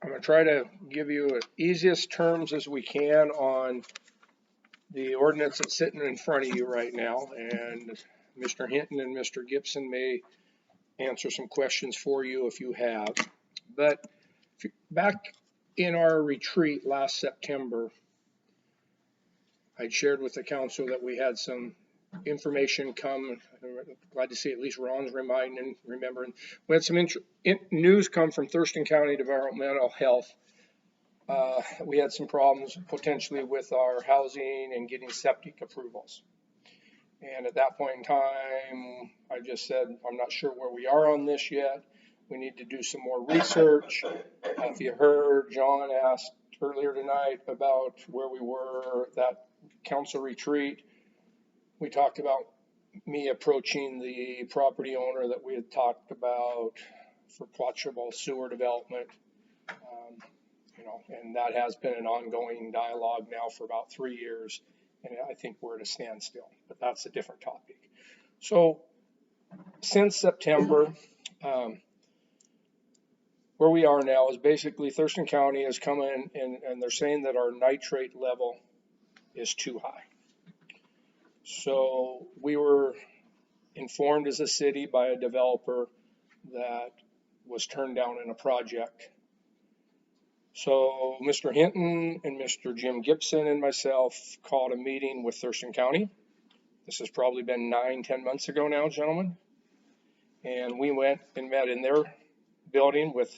[SPEAKER 5] gonna try to give you as easiest terms as we can on the ordinance that's sitting in front of you right now. And Mr. Hinton and Mr. Gibson may answer some questions for you if you have. But back in our retreat last September, I'd shared with the council that we had some information come. I'm glad to see at least Ron's remembering. We had some news come from Thurston County Developmental Health. We had some problems potentially with our housing and getting septic approvals. And at that point in time, I just said, I'm not sure where we are on this yet. We need to do some more research. If you heard, John asked earlier tonight about where we were at that council retreat. We talked about me approaching the property owner that we had talked about for possible sewer development. And that has been an ongoing dialogue now for about 3 years. And I think we're at a standstill, but that's a different topic. So since September, where we are now is basically Thurston County has come in and they're saying that our nitrate level is too high. So we were informed as a city by a developer that was turned down in a project. So Mr. Hinton and Mr. Jim Gibson and myself called a meeting with Thurston County. This has probably been 9-10 months ago now, gentlemen. And we went and met in their building with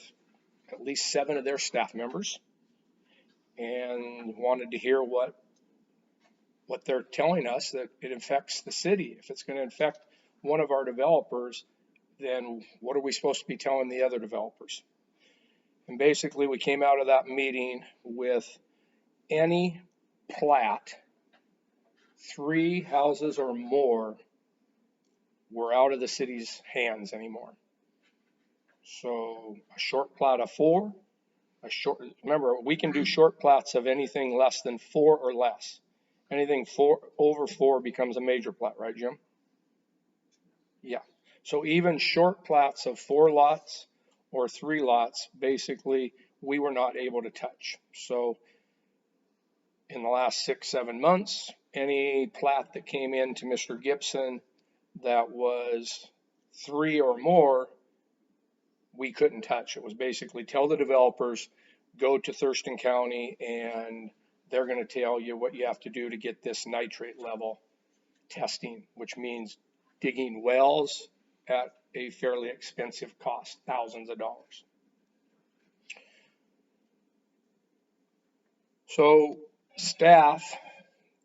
[SPEAKER 5] at least 7 of their staff members and wanted to hear what they're telling us, that it affects the city. If it's going to affect one of our developers, then what are we supposed to be telling the other developers? And basically we came out of that meeting with any plat, 3 houses or more, were out of the city's hands anymore. So a short plat of 4, remember, we can do short plats of anything less than 4 or less. Anything over 4 becomes a major plat, right, Jim? Yeah. So even short plats of 4 lots or 3 lots, basically, we were not able to touch. So in the last 6-7 months, any plat that came in to Mr. Gibson that was 3 or more, we couldn't touch. It was basically tell the developers, go to Thurston County and they're going to tell you what you have to do to get this nitrate level testing, which means digging wells at a fairly expensive cost, thousands of dollars. So staff,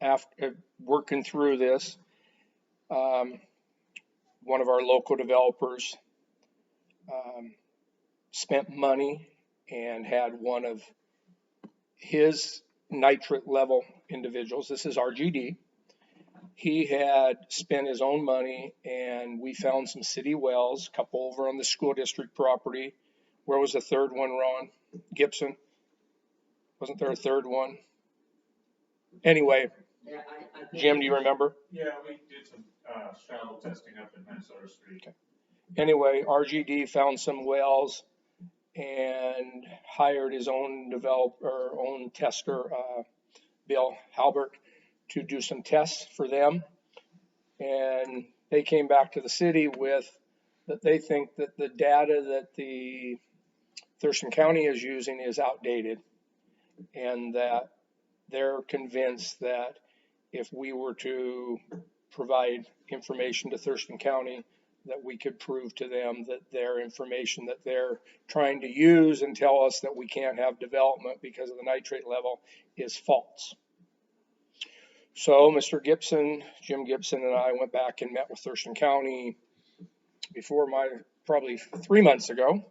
[SPEAKER 5] after working through this, one of our local developers spent money and had one of his nitrate level individuals, this is RGD, he had spent his own money and we found some city wells, a couple over on the school district property. Where was the third one, Ron? Gibson? Wasn't there a third one? Anyway,
[SPEAKER 17] Yeah, I
[SPEAKER 5] Jim, do you remember?
[SPEAKER 17] Yeah, we did some shallow testing up in Minnesota Street.
[SPEAKER 5] Okay. Anyway, RGD found some wells and hired his own developer, own tester, Bill Halbert, to do some tests for them. And they came back to the city with that they think that the data that the Thurston County is using is outdated, and that they're convinced that if we were to provide information to Thurston County, that we could prove to them that their information that they're trying to use and tell us that we can't have development because of the nitrate level is false. So Mr. Gibson, Jim Gibson, and I went back and met with Thurston County before probably 3 months ago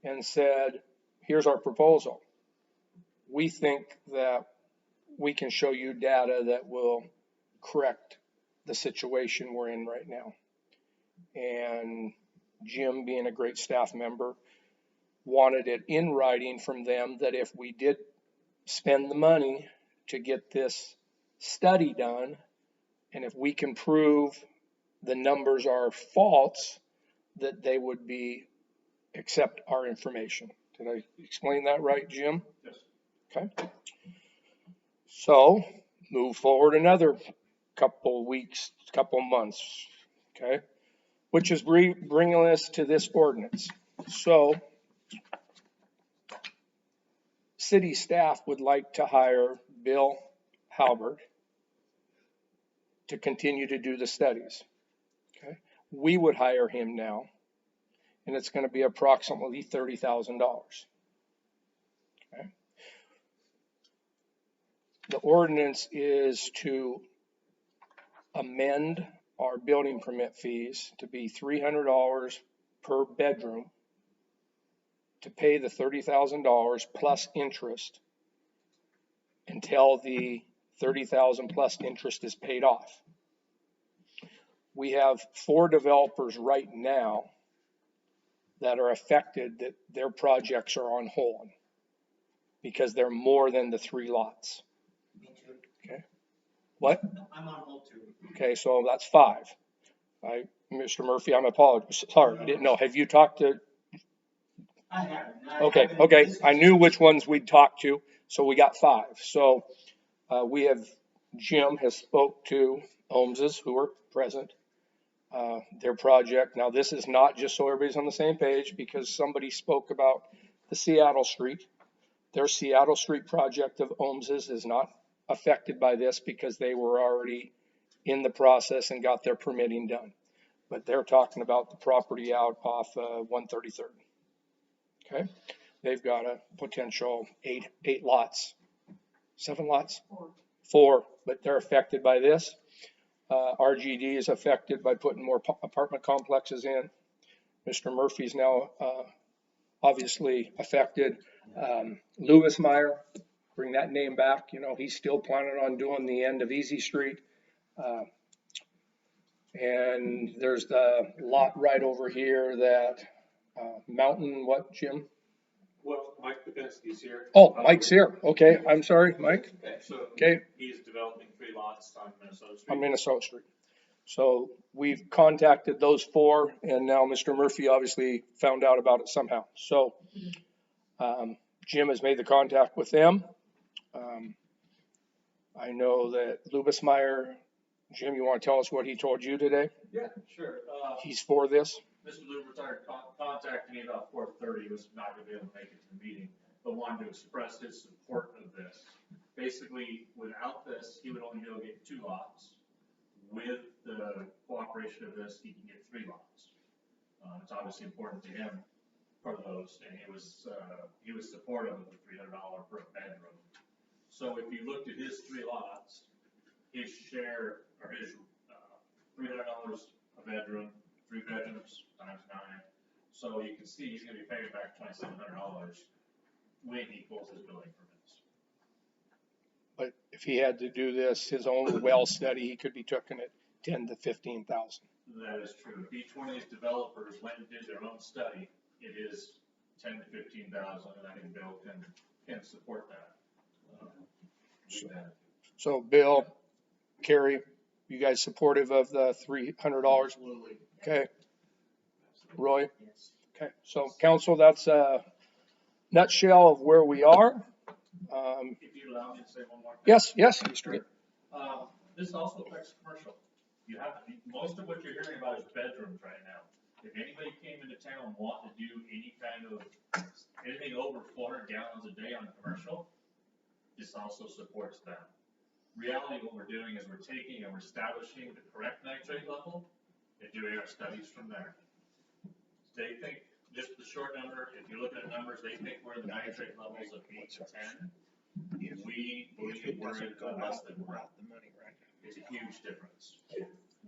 [SPEAKER 5] and said, here's our proposal. We think that we can show you data that will correct the situation we're in right now. And Jim, being a great staff member, wanted it in writing from them that if we did spend the money to get this study done, and if we can prove the numbers are false, that they would accept our information. Did I explain that right, Jim?
[SPEAKER 17] Yes.
[SPEAKER 5] Okay. So move forward another couple weeks, couple months, okay, which is bringing us to this ordinance. So city staff would like to hire Bill Halbert to continue to do the studies. Okay, we would hire him now, and it's going to be approximately $30,000. Okay. The ordinance is to amend our building permit fees to be $300 per bedroom to pay the $30,000 plus interest until the $30,000 plus interest is paid off. We have 4 developers right now that are affected that their projects are on hold because they're more than the 3 lots.
[SPEAKER 16] Me too.
[SPEAKER 5] Okay. What?
[SPEAKER 16] I'm on hold too.
[SPEAKER 5] Okay, so that's 5. Mr. Murphy, I'm sorry, I didn't know. Have you talked to?
[SPEAKER 16] I haven't.
[SPEAKER 5] Okay. I knew which ones we'd talked to, so we got 5. So we have, Jim has spoke to Holmes's, who are present, their project. Now, this is not just so everybody's on the same page, because somebody spoke about the Seattle Street. Their Seattle Street project of Holmes's is not affected by this because they were already in the process and got their permitting done. But they're talking about the property out off 133rd. Okay, they've got a potential 8 lots, 7 lots, 4, but they're affected by this. RGD is affected by putting more apartment complexes in. Mr. Murphy's now obviously affected. Lewis Meyer, bring that name back. You know, he's still planning on doing the end of Easy Street. And there's the lot right over here that Mountain, what, Jim?
[SPEAKER 17] Well, Mike Kapinski's here.
[SPEAKER 5] Oh, Mike's here. Okay, I'm sorry, Mike. Okay.
[SPEAKER 17] He's developing 3 lots on Minnesota Street.
[SPEAKER 5] On Minnesota Street. So we've contacted those 4, and now Mr. Murphy obviously found out about it somehow. So Jim has made the contact with them. I know that Lewis Meyer, Jim, you want to tell us what he told you today?
[SPEAKER 17] Yeah, sure.
[SPEAKER 5] He's for this.
[SPEAKER 17] Mr. Luber contacted me about 4:30. He was not going to be able to make it to the meeting, but wanted to express his support of this. Basically, without this, he would only be able to get 2 lots. With the cooperation of this, he can get 3 lots. It's obviously important to him for those, and he was supportive of the $300 per bedroom. So if you looked at his 3 lots, his share, or his $300 a bedroom, 3 bedrooms times 9. So you can see he's going to be paying back $2,700 when he pulls his building permits.
[SPEAKER 5] But if he had to do this, his own well study, he could be taking it $10,000 to $15,000.
[SPEAKER 17] That is true. If each one of these developers went and did their own study, it is $10,000 to $15,000, and I think Bill can support that.
[SPEAKER 5] So Bill, Carrie, you guys supportive of the $300?
[SPEAKER 16] Absolutely.
[SPEAKER 5] Okay. Roy? Okay. So council, that's a nutshell of where we are.
[SPEAKER 17] If you allow me to say one more thing.
[SPEAKER 5] Yes, Mr. Gitt.
[SPEAKER 17] This also affects commercial. You have, most of what you're hearing about is bedrooms right now. If anybody came into town and wanted to do anything over 400 gallons a day on commercial, this also supports them. Reality, what we're doing is we're taking and we're establishing the correct nitrate level and doing our studies from there. They think, just the short number, if you look at the numbers, they think we're in the nitrate levels of 8 to 10. We believe we're in less than 1. It's a huge difference.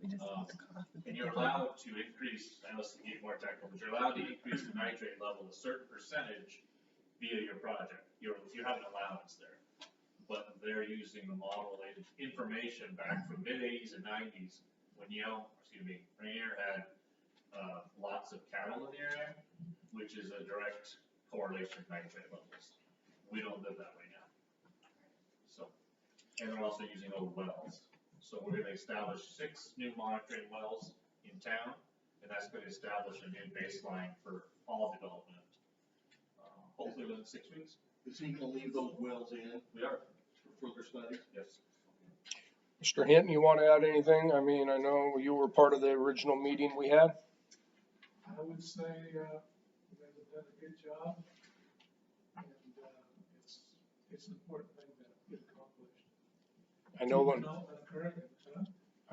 [SPEAKER 17] And you're allowed to increase, I know this is getting more technical, but you're allowed to increase the nitrate level a certain percentage via your project. You have an allowance there. But they're using the model-related information back from mid-80s and 90s when Rainier had lots of cattle in the area, which is a direct correlation with nitrate levels. We don't live that way now. So, and they're also using old wells. So we're going to establish 6 new monitoring wells in town, and that's going to establish a new baseline for all development. Hopefully within 6 weeks.
[SPEAKER 4] Is he gonna leave those wells in?
[SPEAKER 17] We are.
[SPEAKER 4] For further studies?
[SPEAKER 17] Yes.
[SPEAKER 5] Mr. Hinton, you want to add anything? I mean, I know you were part of the original meeting we had.
[SPEAKER 9] I would say, you guys have done a good job, and, it's an important thing to get accomplished.
[SPEAKER 5] I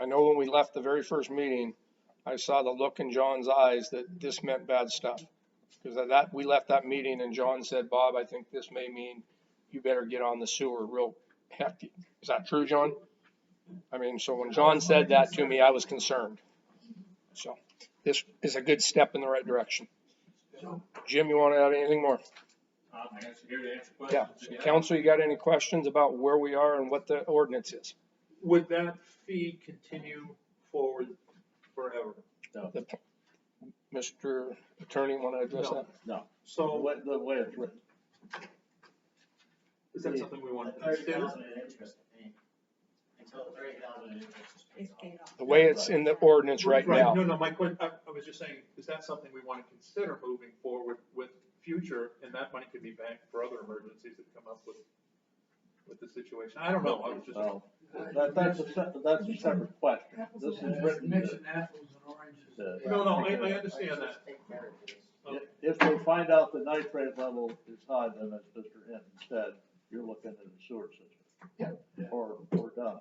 [SPEAKER 5] know when we left the very first meeting, I saw the look in John's eyes that this meant bad stuff. Because we left that meeting and John said, Bob, I think this may mean you better get on the sewer real hefty. Is that true, John? I mean, so when John said that to me, I was concerned. So this is a good step in the right direction. Jim, you want to add anything more?
[SPEAKER 17] I'm here to answer
[SPEAKER 5] Yeah.
[SPEAKER 17] questions.
[SPEAKER 5] Council, you got any questions about where we are and what the ordinance is?
[SPEAKER 10] Would that fee continue forward forever?
[SPEAKER 5] Mr. Attorney, want to address that?
[SPEAKER 12] No.
[SPEAKER 10] So
[SPEAKER 12] The way it's written.
[SPEAKER 10] is that something we want to
[SPEAKER 16] $30,000
[SPEAKER 10] consider?
[SPEAKER 16] in interest, I think. Until $30,000 in interest is paid off.
[SPEAKER 5] The way it's in the ordinance right now.
[SPEAKER 10] No, my question, I was just saying, is that something we want to consider moving forward with future, and that money could be banked for other emergencies that come up with the situation? I don't know, I was just.
[SPEAKER 12] Well, that's a separate question. This is written.
[SPEAKER 4] Mixing apples and oranges.
[SPEAKER 10] No, I understand that.
[SPEAKER 12] If they find out the nitrate level is high, then as Mr. Hinton said, you're looking at a sewer system.
[SPEAKER 4] Yeah.
[SPEAKER 12] Or done.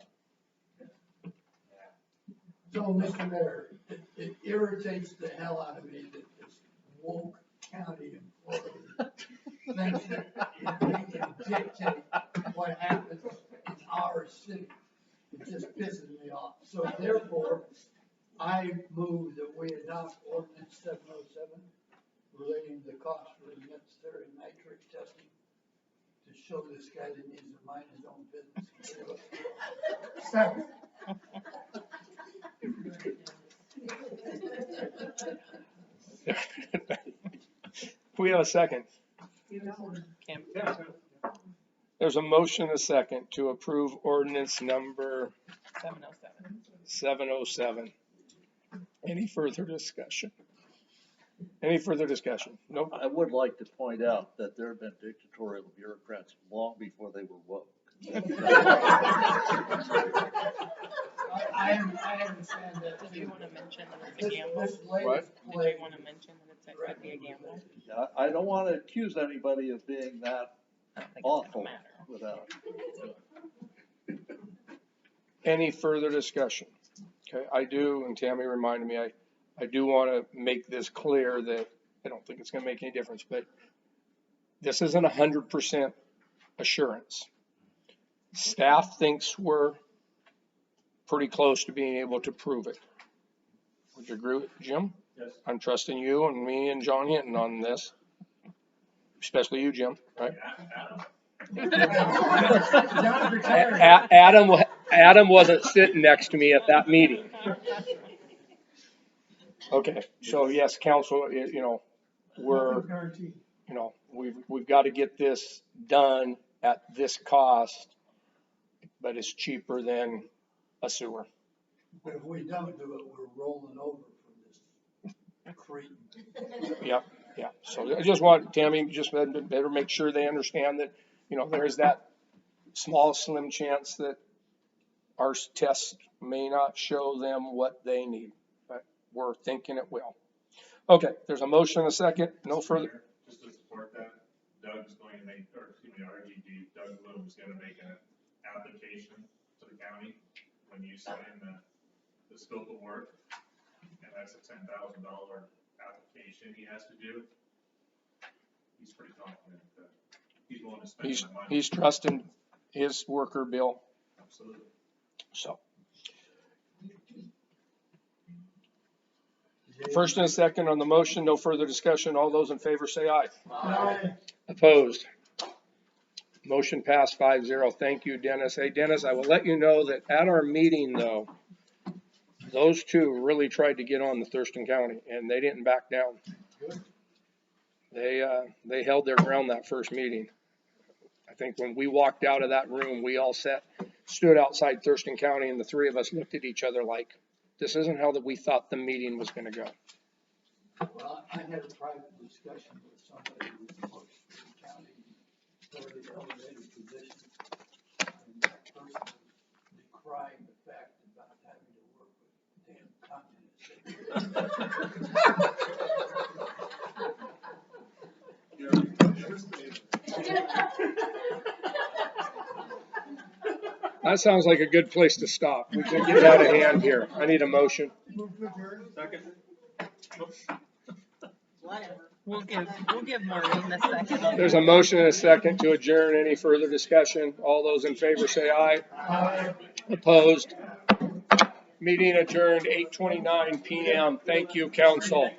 [SPEAKER 4] So, Mr. Mayor, it irritates the hell out of me that this woke county employee thinks that they can dictate what happens in our city. It just pisses me off. So therefore, I move that we adopt ordinance 707 relating to the cost for the necessary nitrate testing to show this guy that needs to mind his own business. Second.
[SPEAKER 5] We have a second.
[SPEAKER 2] Kim.
[SPEAKER 5] There's a motion, a second, to approve ordinance number 707. Any further discussion? Nope.
[SPEAKER 12] I would like to point out that there have been dictatorial bureaucrats long before they were woke.
[SPEAKER 4] I understand that.
[SPEAKER 2] Do you want to mention that it's a gamble?
[SPEAKER 5] What?
[SPEAKER 2] Do you want to mention that it could be a gamble?
[SPEAKER 12] I don't want to accuse anybody of being that
[SPEAKER 2] I don't think it's
[SPEAKER 12] awful
[SPEAKER 2] gonna matter.
[SPEAKER 12] without.
[SPEAKER 5] Any further discussion? Okay, I do, and Tammy reminded me, I do want to make this clear that I don't think it's going to make any difference, but this isn't 100% assurance. Staff thinks we're pretty close to being able to prove it. Would you agree with Jim?
[SPEAKER 10] Yes.
[SPEAKER 5] I'm trusting you and me and John Hinton on this, especially you, Jim, right? Adam wasn't sitting next to me at that meeting. Okay, so yes, council, we've got to get this done at this cost, but it's cheaper than a sewer.
[SPEAKER 4] But if we don't do it, we're rolling over from this cretin.
[SPEAKER 5] Yep. So I just want, Tammy, just better make sure they understand that, there's that small, slim chance that our tests may not show them what they need, but we're thinking it will. Okay, there's a motion, a second, no further.
[SPEAKER 13] Just to support that, Doug's going to make, or excuse me, RGD, Doug Bloom's going to make an application to the county when you sign the scope of work, and that's a $10,000 application he has to do. He's pretty confident that he's willing to spend that money.
[SPEAKER 5] He's trusting his worker, Bill.
[SPEAKER 13] Absolutely.
[SPEAKER 5] So. First and a second on the motion, no further discussion. All those in favor say aye.
[SPEAKER 4] Aye.
[SPEAKER 5] Opposed? Motion passed 5-0. Thank you, Dennis. Hey, Dennis, I will let you know that at our meeting, though, those two really tried to get on the Thurston County, and they didn't back down. They held their ground that first meeting. I think when we walked out of that room, we all stood outside Thurston County, and the three of us looked at each other like, this isn't how we thought the meeting was going to go.
[SPEAKER 4] Well, I had a private discussion with somebody who works for the county, fairly elevated position, and that person was decrying the fact about having to work with damn
[SPEAKER 5] That sounds like a good place to stop. We can get out of hand here. I need a motion.
[SPEAKER 10] Second.
[SPEAKER 7] Whatever.
[SPEAKER 2] We'll give Maureen the second.
[SPEAKER 5] There's a motion and a second to adjourn. Any further discussion? All those in favor say aye.
[SPEAKER 9] Aye.
[SPEAKER 5] Opposed? Meeting adjourned 8:29 PM. Thank you, council.